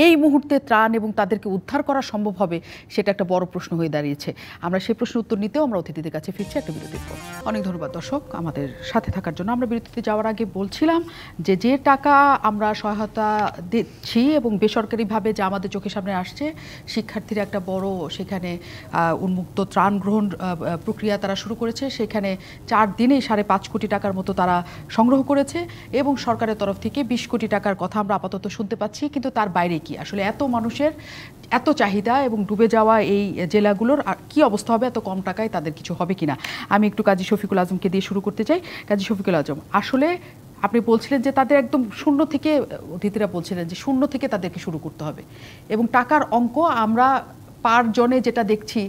এই মুহূর্তে ত্রাণ এবং তাদেরকে উদ্ধার করা সম্ভব হবে, সেটা একটা বড় প্রশ্ন হয়ে দাঁড়িয়েছে। আমরা সেই প্রশ্নের উত্তর নিতেও আমরা অতিথিদের কাছে ফিরছি একটা বিরতির পর। অনেক ধন্যবাদ দর্শক আমাদের সাথে থাকার জন্য। আমরা বিরতিতে যাওয়ার আগে বলছিলাম যে টাকা আমরা সহায়তা দিচ্ছি এবং বেসরকারিভাবে যা আমাদের চোখের সামনে আসছে, শিক্ষার্থীরা একটা বড় সেখানে উন্মুক্ত ত্রাণ গ্রহণ প্রক্রিয়া তারা শুরু করেছে। সেখানে 4 দিনেই 5.5 কোটি টাকার মতো তারা সংগ্রহ করেছে, এবং সরকারের তরফ থেকে 20 কোটি টাকার কথা আমরা আপাতত শুনতে পাচ্ছি। কিন্তু তার বাইরে কি আসলে এত মানুষের এত চাহিদা এবং ডুবে যাওয়া এই জেলাগুলোর কি অবস্থা হবে, এত কম টাকায় তাদের কিছু হবে কিনা? আমি একটু কাজী শফিকুল আজমকে দিয়ে শুরু করতে চাই। কাজী শফিকুল আজম, আসলে আপনি বলছিলেন যে তাদের একদম শূন্য থেকে, অতিথিরা বলছিলেন যে শূন্য থেকে তাদেরকে শুরু করতে হবে, এবং টাকার অঙ্ক আমরা পার জনে যেটা দেখছি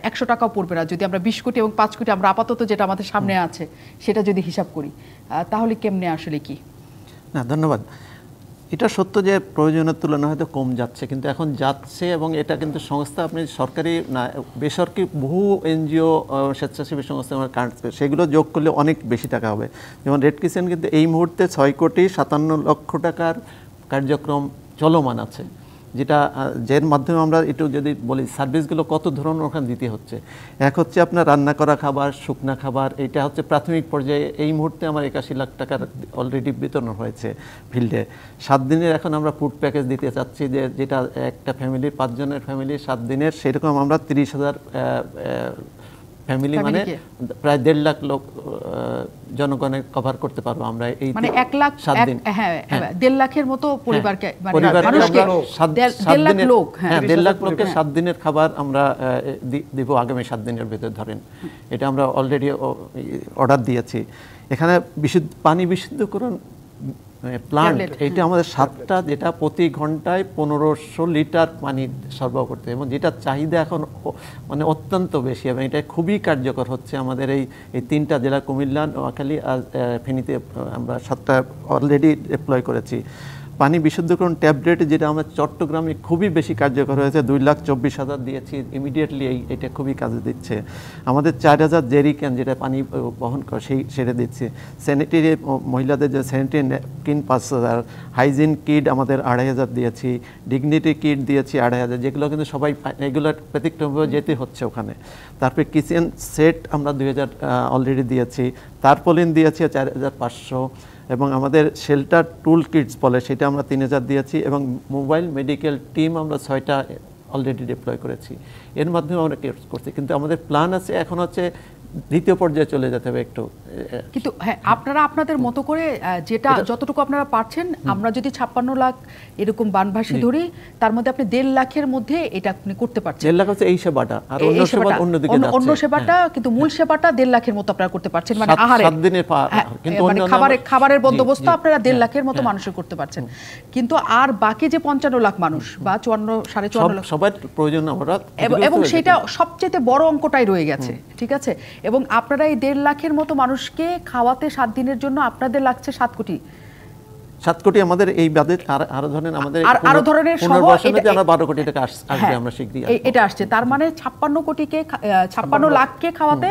100 টাকাও পড়বে না যদি আমরা 20 কোটি এবং 5 কোটি আমরা আপাতত যেটা আমাদের সামনে আছে সেটা যদি হিসাব করি, তাহলে কেমনে আসলে কি? না, ধন্যবাদ। এটা সত্য যে প্রয়োজনের তুলনায় হয়তো কম যাচ্ছে, কিন্তু এখন যাচ্ছে, এবং এটা কিন্তু সংস্থা আপনি সরকারি না বেসরকারি বহু এনজিও স্বেচ্ছাসেবী সংস্থা আমার কার্ড সেগুলো যোগ করলে অনেক বেশি টাকা হবে। যেমন রেড ক্রিসেন্ট কিন্তু এই মুহূর্তে 6,57,00,000 টাকার কার্যক্রম চলমান আছে, যেটা যের মাধ্যমে আমরা একটু যদি বলি সার্ভিসগুলো কত ধরনের ওখানে দিতে হচ্ছে। এক হচ্ছে আপনার রান্না করা খাবার, শুকনা খাবার, এটা হচ্ছে প্রাথমিক পর্যায়ে। এই মুহূর্তে আমার 81 লাখ টাকার অলরেডি বিতরণ হয়েছে ফিল্ডে। 7 দিনের এখন আমরা ফুড প্যাকেজ দিতে চাচ্ছি, যেটা একটা ফ্যামিলির 5 জনের ফ্যামিলি 7 দিনের, সেরকম আমরা 30,000 ফ্যামিলি মানে প্রায় 1.5 লাখ লোক জনগণের কভার করতে পারবো আমরা এই মানে 1 লাখ 7 দিন। হ্যাঁ 1.5 লাখের মতো পরিবারকে মানে মানুষকে 1.5 লাখ লোক, হ্যাঁ 1.5 লাখ লোককে 7 দিনের খাবার আমরা দিব আগামী 7 দিনের ভিতর ধরেন। এটা আমরা অলরেডি অর্ডার দিয়েছি। এখানে পানি বিশুদ্ধকরণ প্লান্ট, এটা আমাদের 7টা, যেটা প্রতি ঘন্টায় 1500 লিটার পানি সরবরাহ করতে, এবং যেটা চাহিদা এখন মানে অত্যন্ত বেশি, এবং এটা খুবই কার্যকর হচ্ছে আমাদের এই 3টা জেলা কুমিল্লা, নোয়াখালী আর ফেনীতে আমরা 7টা অলরেডি ডিপ্লয় করেছি। পানি বিশুদ্ধকরণ ট্যাবলেট যেটা আমরা চট্টগ্রামে খুবই বেশি কার্যকর হয়েছে, 2,24,000 দিয়েছি ইমিডিয়েটলি, এইটা খুবই কাজে দিচ্ছে। আমাদের 4,000 জেরি ক্যান যেটা পানি বহন করে সেই সেরে দিচ্ছে। স্যানিটারি মহিলাদের যে স্যানিটারি ন্যাপকিন 5,000, হাইজিন কিট আমাদের 2,500 দিয়েছি, ডিগনিটি কিট দিয়েছি 2,500, যেগুলো কিন্তু সবাই এগুলোর ব্যতিক্রমভাবে যেতে হচ্ছে ওখানে। তারপরে কিচেন সেট আমরা 2,000 অলরেডি দিয়েছি, তারপলিন দিয়েছি 4,500, এবং আমাদের শেল্টার টুল কিটস বলে সেটা আমরা 3,000 দিয়েছি, এবং মোবাইল মেডিকেল টিম আমরা 6টা অলরেডি ডিপ্লয় করেছি। এর মাধ্যমে আমরা করছি, কিন্তু আমাদের প্ল্যান আছে এখন হচ্ছে দ্বিতীয় পর্যায়ে চলে যেতে হবে একটু। কিন্তু হ্যাঁ আপনারা আপনাদের মতো করে যেটা যতটুকু আপনারা পারছেন, আমরা যদি 56 লাখ এরকম বানভাসী ধরি, তার মধ্যে আপনি 1.5 লাখের মধ্যে এটা আপনি করতে পারছেন। 1.5 লাখ হচ্ছে এই সেবাটা, আর অন্য সেবা অন্যদিকে যাচ্ছে। অন্য সেবাটা কিন্তু মূল সেবাটা 1.5 লাখের মতো আপনারা করতে পারছেন, মানে আহারে 7 দিনের কিন্তু মানে খাবারের বন্দোবস্ত আপনারা 1.5 লাখের মতো মানুষের করতে পারছেন। কিন্তু আর বাকি যে 55 লাখ মানুষ বা 54.5 লাখ সবার প্রয়োজন আমরা, এবং সেটা সবচেয়ে বড় অঙ্কটাই রয়ে গেছে, ঠিক আছে। এবং আপনারা এই 1.5 লাখের মতো মানুষকে খাওয়াতে 7 দিনের জন্য আপনাদের লাগছে 7 কোটি। 7 কোটি আমাদের এই বাজে আরো ধরেন আমাদের আরো ধরনের সহ আমরা 12 কোটি টাকা আসবে, আমরা শিগগিরই এটা আসছে। তার মানে 56 লাখকে খাওয়াতে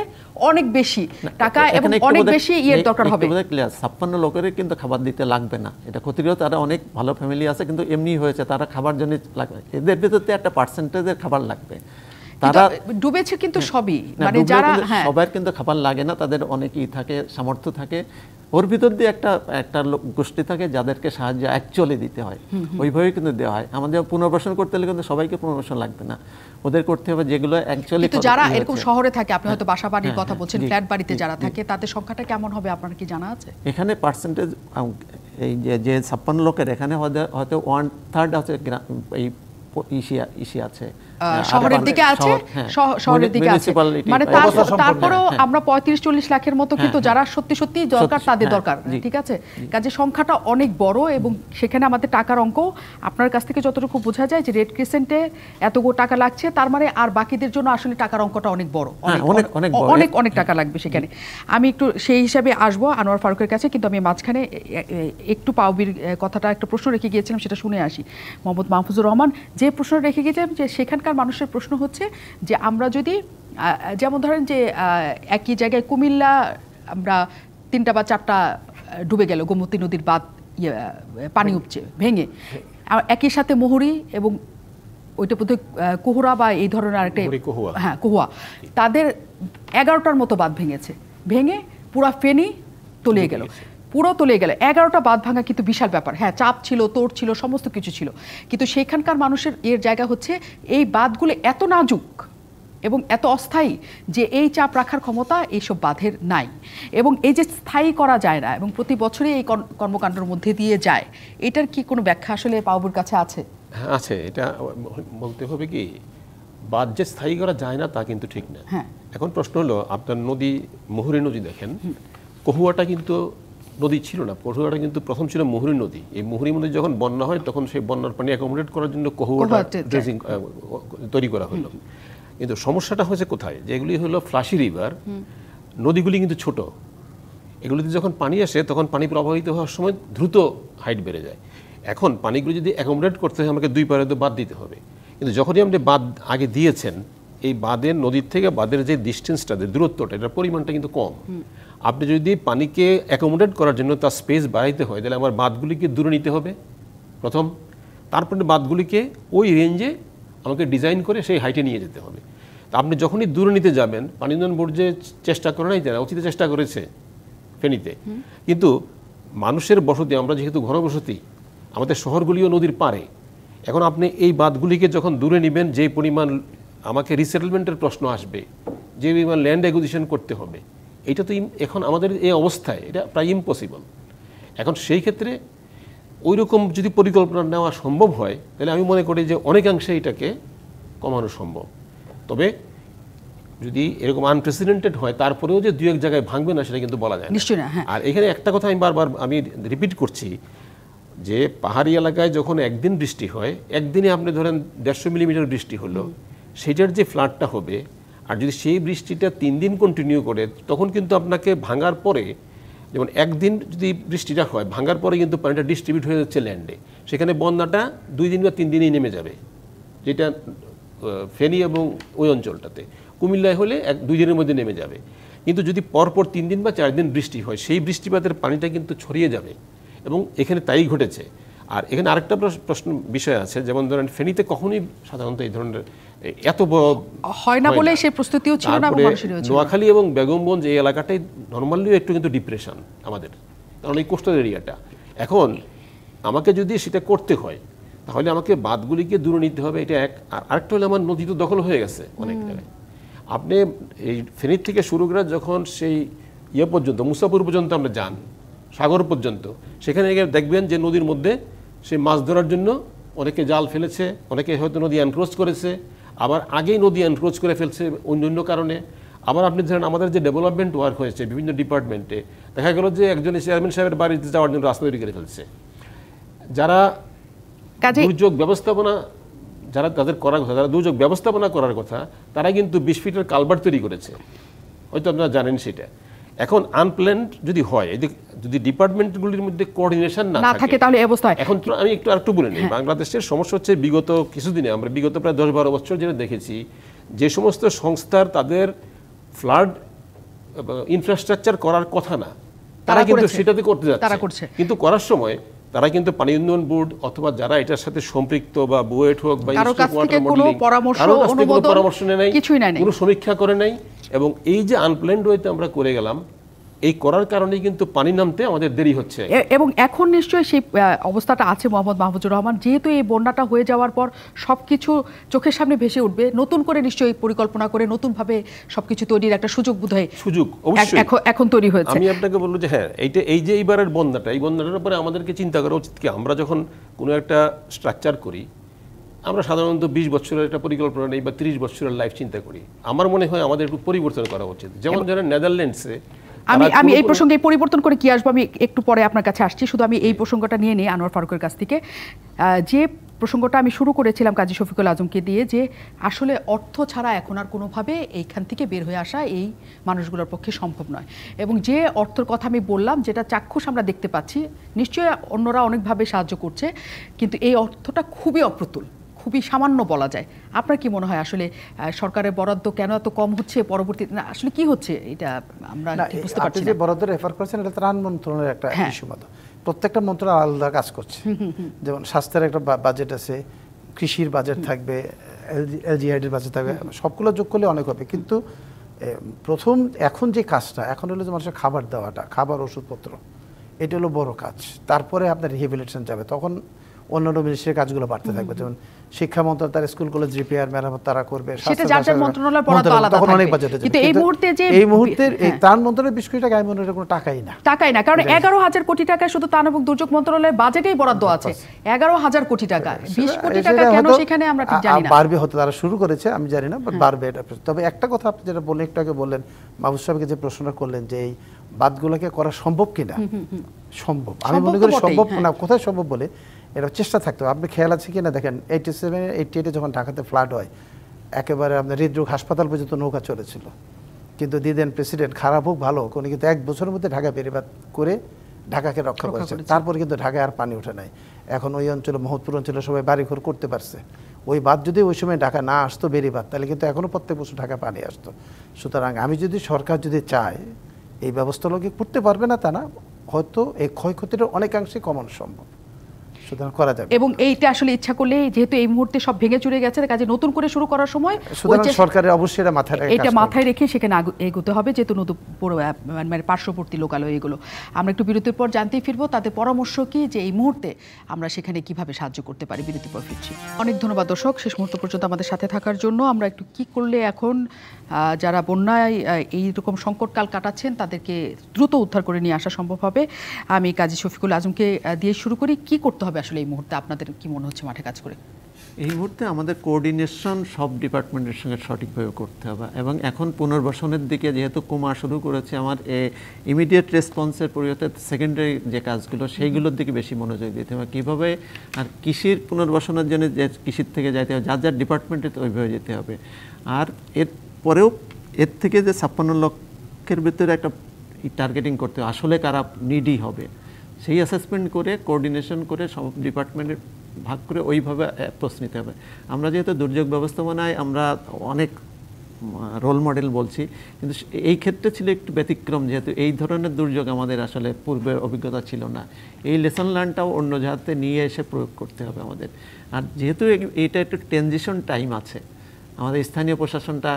অনেক বেশি টাকা এবং অনেক বেশি ইয়ের দরকার হবে। 56 লোকের কিন্তু খাবার দিতে লাগবে না, এটা ক্ষতিগ্রস্ত, তারা অনেক ভালো ফ্যামিলি আছে কিন্তু এমনি হয়েছে, তারা খাবার জন্য লাগবে, এদের ভিতরে একটা পার্সেন্টেজের খাবার লাগবে। তারা ডুবেছে কিন্তু সবই, মানে যারা সবার কিন্তু খাবার লাগে না, তাদের অনেকই থাকে, সামর্থ্য থাকে, ওর ভিতর দিয়ে একটা গোষ্ঠী থাকে যাদেরকে সাহায্য অ্যাকচুয়ালি দিতে হয়, ওইভাবেই কিন্তু দেওয়া হয়। আমাদের পুনর্বাসন করতে হলে কিন্তু সবাইকে পুনর্বাসন লাগবে না, ওদের করতে হবে যেগুলো অ্যাকচুয়ালি। কিন্তু যারা এরকম শহরে থাকে, আপনি হয়তো বাসা বাড়ির কথা বলছেন, ফ্ল্যাট বাড়িতে যারা থাকে, তাদের সংখ্যাটা কেমন হবে আপনার কি জানা আছে? এখানে পার্সেন্টেজ এই যে 56 লোকের এখানে হয়তো 1/3 আছে এই ইসি আছে, শহরের দিকে আছে, শহরের দিকে আছে, মানে তারপরেও আমরা 35-40 লাখের মতো কিন্তু যারা সত্যি সত্যি দরকার তাদের দরকার, ঠিক আছে। কাজে সংখ্যাটা অনেক বড়, এবং সেখানে আমাদের টাকার অঙ্ক আপনার কাছ থেকে যতটুকু বোঝা যায় যে রেড ক্রিসেন্টে এত টাকা লাগছে, তার মানে আর বাকিদের জন্য আসলে টাকার অঙ্কটা অনেক বড়, অনেক অনেক টাকা লাগবে সেখানে। আমি একটু সেই হিসাবে আসবো আনোয়ার ফারুকের কাছে, কিন্তু আমি মাঝখানে একটু পাউবির কথাটা একটা প্রশ্ন রেখে গিয়েছিলাম, সেটা শুনে আসি। মোহাম্মদ মাহফুজুর রহমান যে প্রশ্ন রেখে গিয়েছিলাম, যে সেখানকার মানুষের প্রশ্ন হচ্ছে যে আমরা যদি যেমন ধরেন যে একই জায়গায় কুমিল্লা আমরা 3টা বা 4টা ডুবে গেল, গোমতী নদীর বাঁধ পানি উপচে ভেঙে, একই সাথে মুহুরী এবং ওইটা বোধহয় কোহরা বা এই ধরনের আরেকটা, হ্যাঁ কোহুয়া, তাদের 11টার মতো বাঁধ ভেঙে পুরা ফেনী তলিয়ে গেল, পুরো তলিয়ে গেল। 11টা বাঁধ ভাঙা কিন্তু বিশাল ব্যাপার, হ্যাঁ চাপ ছিল, তোড় ছিল, সমস্ত কিছু ছিল, কিন্তু সেখানকার মানুষের এর জায়গা হচ্ছে এই বাঁধগুলো এত নাজুক এবং এত অস্থায়ী যে এই চাপ রাখার ক্ষমতা এইসব বাঁধের নাই, এবং এই যে স্থায়ী করা যায় না এবং প্রতি বছরই এই কর্মকাণ্ডের মধ্যে দিয়ে যায়, এটার কি কোনো ব্যাখ্যা আসলে পাওয়ার কাছে আছে? হ্যাঁ আছে, এটা বলতে হবে কি বাঁধ যে স্থায়ী করা যায় না তা কিন্তু ঠিক না। এখন প্রশ্ন হলো আপনার নদী মুহুরী নদী দেখেন, কহুয়াটা কিন্তু নদী ছিল না, কহুয়াটা কিন্তু প্রথম ছিল মুহুরী নদী। এই মুহুরী নদী যখন বন্যা হয় তখন সেই বন্যার পানি অ্যাকোমোডেট করার জন্য কহুয়াটা ড্রেজিং তৈরি করা হলো। কিন্তু সমস্যাটা হয়েছে কোথায়, যে এগুলি হলো ফ্লাশি রিভার, নদীগুলি কিন্তু ছোট, এগুলিতে যখন পানি আসে তখন পানি প্রবাহিত হওয়ার সময় দ্রুত হাইট বেড়ে যায়। এখন পানিগুলো যদি অ্যাকোমোডেট করতে হয় আমাকে 2 পারে তো বাদ দিতে হবে, কিন্তু যখনই আপনি বাদ আগে দিয়েছেন এই বাঁধের নদীর থেকে বাঁধের যে ডিস্টেন্সটা দূরত্বটা এটার পরিমাণটা কিন্তু কম। আপনি যদি পানিকে অ্যাকোমোডেট করার জন্য তার স্পেস বাড়াইতে হয় তাহলে আমার বাঁধগুলিকে দূরে নিতে হবে প্রথম, তারপরে বাঁধগুলিকে ওই রেঞ্জে আমাকে ডিজাইন করে সেই হাইটে নিয়ে যেতে হবে। তা আপনি যখনই দূরে নিতে যাবেন, পানি উন্নয়ন বোর্ড যে চেষ্টা করে নাই তারা অতীতে চেষ্টা করেছে ফেনীতে, কিন্তু মানুষের বসতি, আমরা যেহেতু ঘনবসতি, আমাদের শহরগুলিও নদীর পাড়ে, এখন আপনি এই বাঁধগুলিকে যখন দূরে নেবেন যে পরিমাণ আমাকে রিসেটেলমেন্টের প্রশ্ন আসবে, যে পরিমাণ ল্যান্ড অ্যাকুইজিশন করতে হবে, এটা তো এখন আমাদের এই অবস্থায় এটা প্রায় ইম্পসিবল। এখন সেই ক্ষেত্রে ওই রকম যদি পরিকল্পনা নেওয়া সম্ভব হয় তাহলে আমি মনে করি যে অনেকাংশে এটাকে কমানো সম্ভব। তবে যদি এরকম আনপ্রেসিডেন্টেড হয় তারপরেও যে 2-1 জায়গায় ভাঙবে না সেটা কিন্তু বলা যায় না। আর এখানে একটা কথা আমি বারবার রিপিট করছি যে পাহাড়ি এলাকায় যখন একদিন বৃষ্টি হয়, একদিনে আপনি ধরেন 150 মিলিমিটার বৃষ্টি হলো, সেটার যে ফ্লাডটা হবে, আর যদি সেই বৃষ্টিটা 3 দিন কন্টিনিউ করে তখন কিন্তু আপনাকে ভাঙার পরে, যেমন একদিন যদি বৃষ্টিটা হয় ভাঙার পরে কিন্তু পানিটা ডিস্ট্রিবিউট হয়ে যাচ্ছে ল্যান্ডে, সেখানে বন্যাটা 2 দিন বা 3 দিনেই নেমে যাবে, যেটা ফেনী এবং ওই অঞ্চলটাতে। কুমিল্লায় হলে 2 দিনের মধ্যে নেমে যাবে। কিন্তু যদি পরপর 3 দিন বা 4 দিন বৃষ্টি হয় সেই বৃষ্টিপাতের পানিটা কিন্তু ছড়িয়ে যাবে, এবং এখানে তাই ঘটেছে। আর এখানে আরেকটা বিষয় আছে, যেমন ধরেন ফেনীতে কখনোই সাধারণত এই ধরনের এত বড় হয় না বলে সেই প্রস্তুতিও ছিল না। নোয়াখালী এবং বেগমগঞ্জ এই এলাকাটাই নর্মালিও একটু কিন্তু ডিপ্রেশন আমাদের, কারণ এই কোস্টাল এরিয়াটা। এখন আমাকে যদি সেটা করতে হয় তাহলে আমাকে বাঁধগুলিকে দূরে নিতে হবে, এটা এক। আর আরেকটা হলে আমার নদী তো দখল হয়ে গেছে অনেক জায়গায়। আপনি এই ফেনীর থেকে শুরু করে যখন সেই পর্যন্ত মুসাপুর পর্যন্ত আমরা যান, সাগর পর্যন্ত, সেখানে দেখবেন যে নদীর মধ্যে সে মাছ ধরার জন্য অনেকে জাল ফেলেছে, অনেকে হয়তো নদী এনক্রোচ করেছে, আবার আগেই নদী এনক্রোচ করে ফেলছে অন্য কারণে। আবার আপনি ধরেন আমাদের যে ডেভেলপমেন্ট ওয়ার্ক হয়েছে বিভিন্ন ডিপার্টমেন্টে, দেখা গেল যে একজন চেয়ারম্যান সাহেবের বাড়িতে যাওয়ার জন্য রাস্তা তৈরি করে ফেলছে। যারা দুর্যোগ ব্যবস্থাপনা তাদের করার কথা, যারা দুর্যোগ ব্যবস্থাপনা করার কথা, তারা কিন্তু 20 ফিটের কালভার্ট তৈরি করেছে, হয়তো আপনারা জানেন সেটা। এখন আনপ্ল্যান্ড যদি হয়, যদি ডিপার্টমেন্টগুলির মধ্যে কোঅর্ডিনেশন না থাকে তাহলে এই অবস্থা হয়। এখন আমি আরেকটু বলে নিই, বাংলাদেশের সমস্যা হচ্ছে বিগত কিছুদিনে আমরা বিগত প্রায় 10-12 বছর যেটা দেখেছি, যে সমস্ত সংস্থার তাদের ফ্লাড ইনফ্রাস্ট্রাকচার করার কথা না, তারা কিন্তু সেটাতে করতে যাচ্ছে, কিন্তু করার সময় তারা কিন্তু পানি উন্নয়ন বোর্ড অথবা যারা এটার সাথে সম্পৃক্ত বা বুয়েট হোক বা পরামর্শ নেয় নাই, কোনো সমীক্ষা করে নাই। এবং এই যে আনপ্ল্যান্ড ওয়েতে আমরা করে গেলাম, এই করার কারণে কিন্তু পানি নামতে আমাদের দেরি হচ্ছে। এবং এখন নিশ্চয়ই সেই অবস্থাটা আছে মোহাম্মদ মাহফুজুর রহমান, যেহেতু এই বন্যাটা হয়ে যাওয়ার পর সবকিছু চোখের সামনে ভেসে উঠবে, নতুন করে নিশ্চয়ই পরিকল্পনা করে নতুনভাবে সবকিছু তৈরির একটা সুযোগ বোধহয় এখন তৈরি হয়েছে। আমি আপনাকে বলবো যে হ্যাঁ, এই যে এইবারের বন্যাটা, এই বন্যাটার উপরে আমাদেরকে চিন্তা করা উচিত কি, আমরা যখন কোনো একটা স্ট্রাকচার করি, আমরা সাধারণত 20 বছরের একটা পরিকল্পনা নেই বা 30 বছরের লাইফ চিন্তা করি। আমার মনে হয় আমাদের একটু পরিবর্তন করা উচিত। যেমন ধরেন নেদারল্যান্ডসে, আমি এই প্রসঙ্গে পরিবর্তন করে কি আসবো আমি একটু পরে আপনার কাছে আসছি, শুধু আমি এই প্রসঙ্গটা নিয়ে নিই আনোয়ার ফারুকের কাছ থেকে। যে প্রসঙ্গটা আমি শুরু করেছিলাম কাজী শফিকুল আজমকে দিয়ে, যে আসলে অর্থ ছাড়া এখন আর কোনোভাবে এইখান থেকে বের হয়ে আসা এই মানুষগুলোর পক্ষে সম্ভব নয়। এবং যে অর্থের কথা আমি বললাম, যেটা চাক্ষুষ আমরা দেখতে পাচ্ছি, নিশ্চয়ই অন্যরা অনেকভাবে সাহায্য করছে, কিন্তু এই অর্থটা খুবই অপ্রতুল, খুবই সামান্য বলা যায়। আপনার কি মনে হয় আসলে সরকারের বরাদ্দ কেন এত কম হচ্ছে, পরবর্তীতে আসলে কি হচ্ছে এটা আমরা বুঝতে পারছি না। যে বরাদ্দ রেফার করেছেন এটা ত্রাণ মন্ত্রণালয়ের একটা ইস্যু মতো, প্রত্যেকটা মন্ত্রণালয় আলাদা কাজ করছে। যেমন স্বাস্থ্যের একটা বাজেট আছে, কৃষির বাজেট থাকবে, এলজিআইডির বাজেট থাকবে, সবগুলো যোগ করলে অনেক হবে। কিন্তু প্রথম এখন যে কাজটা এখন হলো যে মানুষের খাবার দেওয়াটা, খাবার ওষুধপত্র, এটা হলো বড় কাজ। তারপরে আপনার রিহেবিলিটেশন যাবে, তখন অন্যান্য মিনিস্ট্রির কাজগুলো বাড়তে থাকবে। যেমন শিক্ষা মন্ত্রণালয় তার স্কুল কলেজ রিপেয়ার মেরামত তারা করবে, তখন অনেক বাজেট আছে। কিন্তু এই মুহূর্তে এই ত্রাণ মন্ত্রণালয়ের 20 কোটি টাকা আমি মনে হয় কোনো টাকাই না, কারণ 11,000 কোটি টাকা শুধু ত্রাণ এবং দুর্যোগ মন্ত্রণালয়ের বাজেটেই বরাদ্দ আছে। 11,000 কোটি টাকা, 20 কোটি টাকা কেন সেখানে আমরা ঠিক জানি না। বাড়বে হতে তারা শুরু করেছে, আমি জানি না, বাট বাড়বে এটা। তবে একটা কথা আপনি যেটা বললেন, একটু আগে বললেন, মাহফুজ সাহেবকে যে প্রশ্নটা করলেন যে এই বাঁধগুলোকে করা সম্ভব কিনা, সম্ভব। আমি মনে করি সম্ভব না। কোথায় সম্ভব বলে এটা চেষ্টা থাকতে হবে। আপনি খেয়াল আছে কিনা দেখেন 87-88 যখন ঢাকাতে ফ্লাড হয়, একেবারে আপনার হৃদরোগ হাসপাতাল পর্যন্ত নৌকা চলেছিল, কিন্তু দিদেন প্রেসিডেন্ট, খারাপ হোক ভালো হোক, উনি কিন্তু 1 বছরের মধ্যে ঢাকা বেরিবাদ করে ঢাকাকে রক্ষা করেছে। তারপরে কিন্তু ঢাকায় আর পানি ওঠে নাই। এখন ওই অঞ্চলে, মহৎপুর অঞ্চলে সবাই বাড়িঘর করতে পারছে। ওই বাঁধ যদি ওই সময় ঢাকা না আসতো, বেরি বাঁধ, তাহলে কিন্তু এখনো প্রত্যেক বছর ঢাকা পানি আসতো। সুতরাং আমি যদি, সরকার যদি চায় এই ব্যবস্থা লোকে করতে পারবে না তা না, হয়তো এই ক্ষয়ক্ষতিটা অনেকাংশে কমানো সম্ভব, সুতরাং করা যাবে। এবং এইটা আসলে ইচ্ছা করলে, যেহেতু এই মুহূর্তে সব ভেঙে চুরে গেছে, কাজে নতুন করে শুরু করার সময় সরকারের অবশ্যই এটা মাথায় রেখে সেখানে এগোতে হবে, যেহেতু নতুন মানে পার্শ্ববর্তী লোকালয় এগুলো। আমরা একটু বিরতির পর জানতেই ফিরবো তাদের পরামর্শ কি, যে এই মুহূর্তে আমরা সেখানে কিভাবে সাহায্য করতে পারি। বিরতির পর ফিরছি। অনেক ধন্যবাদ দর্শক, শেষ মুহূর্ত পর্যন্ত আমাদের সাথে থাকার জন্য। আমরা একটু কি করলে এখন যারা বন্যায় এইরকম সংকটকাল কাটাচ্ছেন তাদেরকে দ্রুত উদ্ধার করে নিয়ে আসা সম্ভব হবে, আমি কাজী শফিকুল আজমকে দিয়ে শুরু করি। কি করতে হবে আসলে এই মুহূর্তে, আপনাদের কি মনে হচ্ছে মাঠে কাজ করে? এই মুহূর্তে আমাদের কোঅর্ডিনেশন সব ডিপার্টমেন্টের সঙ্গে সঠিকভাবে করতে হবে, এবং এখন পুনর্বাসনের দিকে যেহেতু কমা শুরু করেছে, আমার ইমিডিয়েট রেসপন্সের পরিবর্তে সেকেন্ডারি যে কাজগুলো সেইগুলোর দিকে বেশি মনোযোগ দিতে হবে। কীভাবে আর কৃষির পুনর্বাসনের জন্য যে কৃষির থেকে যাইতে হবে, যার যার ডিপার্টমেন্টে ওইভাবে যেতে হবে। আর এর পরেও এর থেকে যে 56 লক্ষের ভিতরে একটা টার্গেটিং করতে হবে, আসলে কারা নিডি হবে সেই অ্যাসেসমেন্ট করে কোঅর্ডিনেশন করে সব ডিপার্টমেন্টের ভাগ করে ওইভাবে অ্যাপ্রোচ নিতে হবে। আমরা যেহেতু দুর্যোগ ব্যবস্থাপনায় আমরা অনেক রোল মডেল বলছি, কিন্তু এই ক্ষেত্রে ছিল একটু ব্যতিক্রম, যেহেতু এই ধরনের দুর্যোগ আমাদের আসলে পূর্বের অভিজ্ঞতা ছিল না। এই লেসন লার্নটাও অন্য জায়গাতে নিয়ে এসে প্রয়োগ করতে হবে আমাদের। আর যেহেতু এইটা একটু ট্রানজিশন টাইম আছে, আমাদের স্থানীয় প্রশাসনটা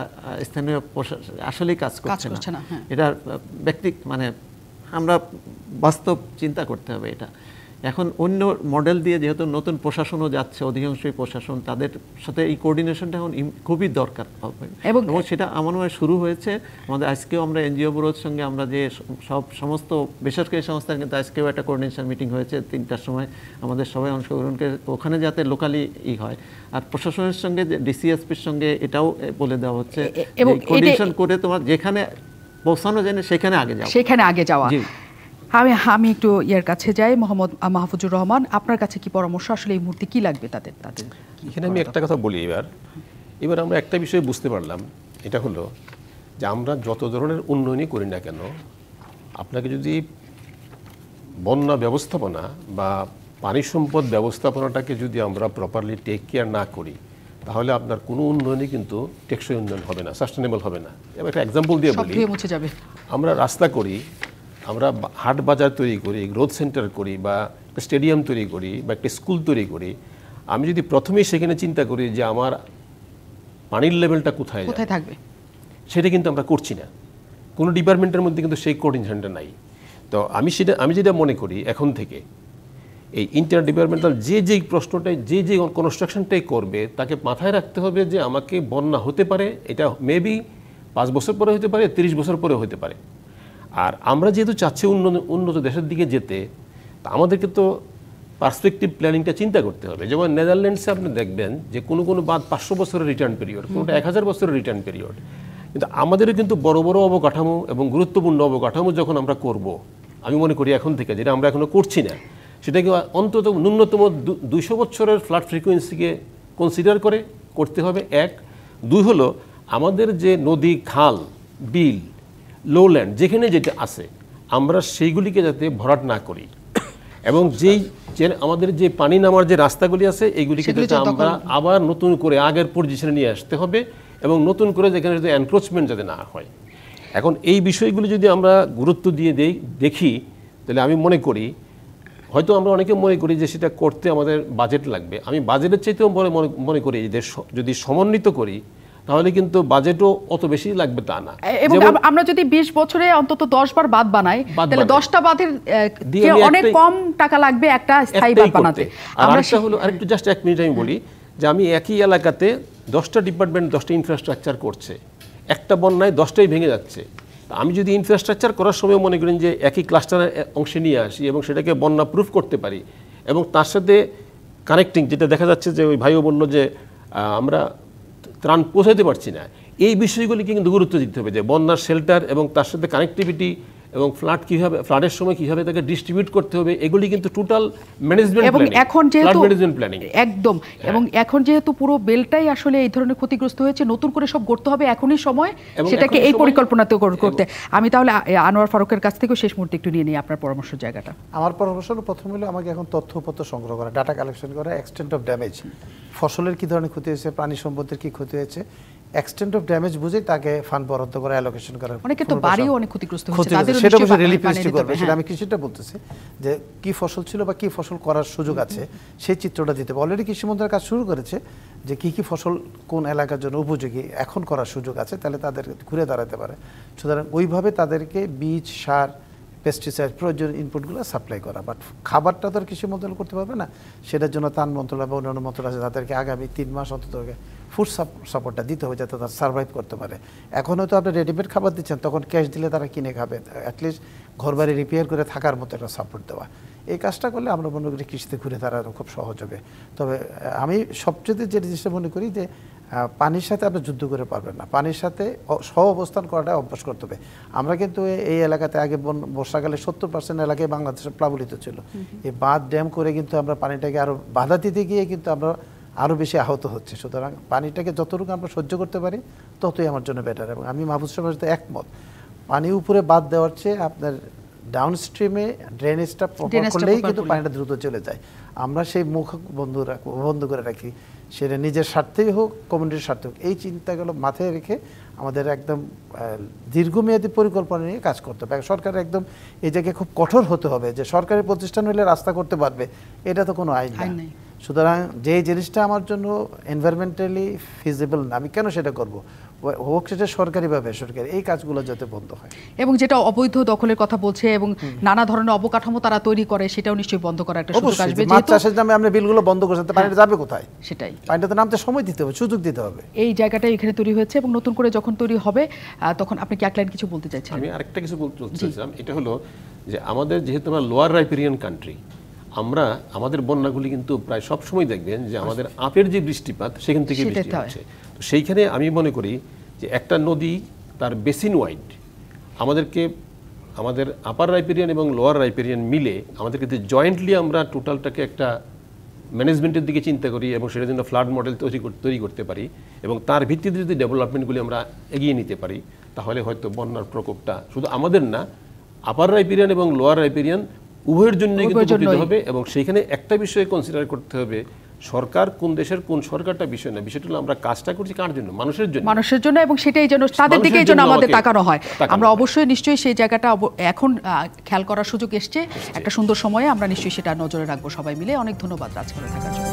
আসলেই কাজ করছে না। এটা মানে আমরা বাস্তব চিন্তা করতে হবে এটা। এখন অন্য মডেল দিয়ে যেহেতু নতুন প্রশাসনও যাচ্ছে, অধিকাংশই প্রশাসন, তাদের সাথে এই কোঅর্ডিনেশনটা এখন খুবই দরকার হবে, এবং সেটা আমার মনে হয় শুরু হয়েছে। আমাদের আজকেও আমরা এনজিও ব্যুরোর সঙ্গে আমরা যে সমস্ত বেসরকারি সংস্থার কিন্তু আজকেও একটা কোঅর্ডিনেশন মিটিং হয়েছে 3টার সময়, আমাদের সবাই অংশগ্রহণ করে ওখানে যাতে লোকালি হয়। আর প্রশাসনের সঙ্গে ডিসিএসপির সঙ্গে এটাও বলে দেওয়া হচ্ছে কোঅর্ডিনেশন করে তোমার যেখানে পৌঁছানো যায় না সেখানে আগে যাওয়া। আমি একটু ইয়ার কাছে যাই, মোহাম্মদ মাহফুজুর রহমান, আপনার কাছে কি পরামর্শ, আসলে এই মুহূর্তে কি লাগবে তাদের? এখানে আমি একটা কথা বলি। এবার আমরা একটা বিষয় বুঝতে পারলাম, এটা হলো যে আমরা যত ধরনের উন্নয়নই করি না কেন, আপনাকে যদি বন্যা ব্যবস্থাপনা বা পানি সম্পদ ব্যবস্থাপনাটাকে যদি আমরা প্রপারলি টেক কেয়ার না করি, তাহলে আপনার কোনো উন্নয়নই কিন্তু টেকসই উন্নয়ন হবে না, সাস্টেনেবল হবে না। এবার একটা এক্সাম্পল দিয়ে বলি, আমরা রাস্তা করি, আমরা হাট বাজার তৈরি করি, গ্রোথ সেন্টার করি, বা একটা স্টেডিয়াম তৈরি করি, বা একটা স্কুল তৈরি করি। আমি যদি প্রথমেই সেখানে চিন্তা করি যে আমার পানির লেভেলটা কোথায় থাকবে, সেটা কিন্তু আমরা করছি না। কোনো ডিপার্টমেন্টের মধ্যে কিন্তু সেই কোঅর্ডিনেশনটা নাই। তো আমি যেটা মনে করি, এখন থেকে এই ইন্টার ডিপার্টমেন্টাল যে প্রশ্নটাই যে কনস্ট্রাকশনটাই করবে, তাকে মাথায় রাখতে হবে যে আমাকে বন্যা হতে পারে, এটা মেবি 5 বছর পরে হতে পারে, 30 বছর পরে হতে পারে। আর আমরা যেহেতু চাচ্ছি উন্নত দেশের দিকে যেতে, তা আমাদেরকে তো পার্সপেক্টিভ প্ল্যানিংটা চিন্তা করতে হবে। যেমন নেদারল্যান্ডসে আপনি দেখবেন যে কোনো বাঁধ 500 বছরের রিটার্ন পিরিয়ড, কোনোটা 1000 বছরের রিটার্ন পিরিয়ড। কিন্তু আমাদেরও কিন্তু বড় বড় অবকাঠামো এবং গুরুত্বপূর্ণ অবকাঠামো যখন আমরা করব, আমি মনে করি এখন থেকে, যেটা আমরা এখনো করছি না, সেটাকে অন্তত ন্যূনতম 200 বছরের ফ্লাড ফ্রিকোয়েন্সিকে কনসিডার করে করতে হবে। 1, 2 হলো আমাদের যে নদী, খাল, বিল, লোল্যান্ড যেখানে যেটা আছে, আমরা সেইগুলিকে যাতে ভরাট না করি, এবং আমাদের যে পানি নামার যে রাস্তাগুলি আছে, এইগুলিকে যাতে আমরা আবার নতুন করে আগের পজিশনে নিয়ে আসতে হবে, এবং নতুন করে যেখানে যদি এনক্রোচমেন্ট যাতে না হয়। এখন এই বিষয়গুলি যদি আমরা গুরুত্ব দিয়ে দেখি, তাহলে আমি মনে করি, হয়তো আমরা অনেকে মনে করি যে সেটা করতে আমাদের বাজেট লাগবে। আমি বাজেটের চাইতেও মনে করি যে যদি সমন্বিত করি, তাহলে কিন্তু বাজেটও অত বেশি লাগবে তা না। এবং আমরা যদি 20 বছরে অন্তত 10 বার বাঁধ বানাই, তাহলে 10টা বাঁধের অনেক কম টাকা লাগবে একটা স্থায়ী বাঁধ বানাতে। আরেকটা হলো, আরেকটু জাস্ট 1 মিনিট আমি বলি, যে আমি একই এলাকাতে 10টা ডিপার্টমেন্ট 10টা ইনফ্রাস্ট্রাকচার করছে, একটা বন্যায় 10টাই ভেঙে যাচ্ছে। আমি যদি ইনফ্রাস্ট্রাকচার করার সময় মনে করেন যে একই ক্লাস্টারের অংশে নিয়ে আসি এবং সেটাকে বন্যা প্রুফ করতে পারি, এবং তার সাথে কানেক্টিং, যেটা দেখা যাচ্ছে যে ওই ভাইও বলল যে আমরা ত্রাণ পৌঁছাতে পারছি না, এই বিষয়গুলিকে কিন্তু গুরুত্ব দিতে হবে, যে বন্যার শেল্টার এবং তার সাথে কানেক্টিভিটি এবং ফ্লাডের সময় কিভাবে তাকে ডিস্ট্রিবিউট করতে হবে, এগুলি কিন্তু টোটাল ম্যানেজমেন্ট এবং এখন যেহেতু প্ল্যানিং একদম, এবং এখন যেহেতু পুরো বেলটাই আসলে এই ধরনের ক্ষতিগ্রস্ত হয়েছে, নতুন করে সব গড়তে হবে, এখনই সময় সেটাকে এই পরিকল্পনাতে করতে। আমি তাহলে আনোয়ার ফারুকের কাছ থেকেও শেষ মুহূর্তে একটু নিয়ে নিই আপনার পরামর্শ জায়গাটা। আমার পরামর্শ হলো, প্রথম হলো আমাকে এখন তথ্যপত্র সংগ্রহ করা, ডাটা কালেকশন করা, এক্সটেন্ট অফ ড্যামেজ, ফসলের কি ধরনের ক্ষতি হয়েছে, প্রাণী সম্পদের কি ক্ষতি হয়েছে, এক্সটেন্ট অফ ড্যামেজ বুঝে তাকে ফান্ড বরাদ্দ করে অ্যালোকেশন করা। অনেকে তো বাড়িও অনেক ক্ষতিগ্রস্ত হয়েছে, তাদেরও সেটা নিশ্চয়ই রিলিফ পানি দিতে করবে, হবে। সেটা আমি কৃষিটা বলতেছি যে কি ফসল ছিল বা কি ফসল করার সুযোগ আছে সেই চিত্রটা দিতে হবে। অলরেডি কৃষি মন্ত্রণালয় কাজ শুরু করেছে যে কি কি ফসল কোন এলাকার জন্য উপযোগী এখন করার সুযোগ আছে, তাহলে তাদের ঘুরে দাঁড়াতে পারে। সুতরাং ওইভাবে তাদেরকে বীজ, সার, পেস্টিসাইড, প্রয়োজনীয় ইনপুটগুলো সাপ্লাই করা। বাট খাবারটা তো আর কৃষি মন্ত্রণালয় করতে পারবে না, সেটার জন্য ত্রাণ মন্ত্রণালয় বা অন্যান্য মন্ত্রণালয় আছে, তাদেরকে আগামী 3 মাস অন্তত ফুড সাপোর্টটা দিতে হবে যাতে তারা সার্ভাইভ করতে পারে। এখন হয়তো আপনি রেডিমেড খাবার দিচ্ছেন, তখন ক্যাশ দিলে তারা কিনে খাবে। অ্যাটলিস্ট ঘর বাড়ি রিপেয়ার করে থাকার মতো একটা সাপোর্ট দেওয়া, এই কাজটা করলে আমরা মনে করি কৃষিতে ঘুরে দাঁড়ানো খুব সহজ হবে। তবে আমি সবচেয়ে যে জিনিসটা মনে করি যে পানির সাথে আপনি যুদ্ধ করে পারবেন না, পানির সাথে সহ অবস্থান করাটা অভ্যাস করতে হবে। আমরা কিন্তু এই এলাকাতে আগে বর্ষাকালে 70% এলাকায় বাংলাদেশে প্লাবলিত ছিল। এই বাঁধ ড্যাম করে কিন্তু আমরা পানিটাকে আরও বাধা দিতে গিয়ে কিন্তু আমরা আরও বেশি আহত হচ্ছে। সুতরাং পানিটাকে যতটুকু আমরা সহ্য করতে পারি ততই আমার জন্য বেটার। এবং আমি মাহফুজ সাহেবের সাথে একমত, পানি উপরে বাদ দেওয়ার চেয়ে আপনার ডাউন স্ট্রিমে ড্রেনেজটা করলেই কিন্তু পানিটা দ্রুত চলে যায়। আমরা সেই মুখ বন্ধ করে রাখি, সেটা নিজের স্বার্থেই হোক, কমিউনিটির স্বার্থে হোক। এই চিন্তাগুলো মাথায় রেখে আমাদের একদম দীর্ঘমেয়াদী পরিকল্পনা নিয়ে কাজ করতে হবে। সরকার একদম এই জায়গায় খুব কঠোর হতে হবে যে সরকারি প্রতিষ্ঠান হলে রাস্তা করতে পারবে, এটা তো কোনো আইন নেই। সুতরাং যে জিনিসটা আমার জন্য এনভায়রনমেন্টালি ফিজিবল না, আমি কেন সেটা করব, হোক সেটা সরকারি বা বেসরকারি, এই কাজগুলো যাতে বন্ধ হয়। এবং যেটা অবৈধ দখলের কথা বলছে এবং নানা ধরনের অবকাঠামো তারা তৈরি করে, সেটাও নিশ্চয়ই বন্ধ করার একটা সুযোগ আসবে। মাছ চাষের নামে আমরা বিলগুলো বন্ধ করতে, পানিটা যাবে কোথায়? সেটাই, পানিটা তো নামতে সময় দিতে হবে, সুযোগ দিতে হবে। এই জায়গাটা এখানে তৈরি হয়েছে এবং নতুন করে যখন তৈরি হবে তখন আপনি কি এক লাইন কিছু বলতে চাইছেন? আমি আরেকটা কিছু বলতে চাইছিলাম, এটা হলো যে আমাদের যেহেতু আমরা লোয়ার রাইপেরিয়ান কান্ট্রি, আমরা আমাদের বন্যাগুলি কিন্তু প্রায় সব সময় দেখবেন যে আমাদের আপের যে বৃষ্টিপাত সেখান থেকে বৃষ্টি হচ্ছে। তো সেইখানে আমি মনে করি যে একটা নদী তার বেসিন ওয়াইড আমাদের আপার রাইপেরিয়ান এবং লোয়ার রাইপেরিয়ান মিলে আমাদেরকে যে জয়েন্টলি আমরা টোটালটাকে একটা ম্যানেজমেন্টের দিকে চিন্তা করি এবং সেটার জন্য ফ্লাড মডেল তৈরি করতে পারি এবং তার ভিত্তিতে যদি ডেভেলপমেন্টগুলি আমরা এগিয়ে নিতে পারি, তাহলে হয়তো বন্যার প্রকোপটা শুধু আমাদের না, আপার রাইপেরিয়ান এবং লোয়ার রাইপেরিয়ান উভয়ের জন্য কিন্তু হবে। এবং সেইখানে একটা বিষয় কনসিডার করতে হবে, সরকার কোন দেশের কোন সরকারটা বিষয় না, বিষয়টা হলো আমরা কাজটা করছি কার জন্য, মানুষের জন্য, এবং সেটাই যেন তাদের দিকেই যেন আমাদের তাকানো হয়। আমরা অবশ্যই নিশ্চয়ই সেই জায়গাটা এখন খেয়াল করার সুযোগ এসছে, একটা সুন্দর সময়ে আমরা নিশ্চয়ই সেটা নজরে রাখবো সবাই মিলে। অনেক ধন্যবাদ রাজ করে থাকার জন্য।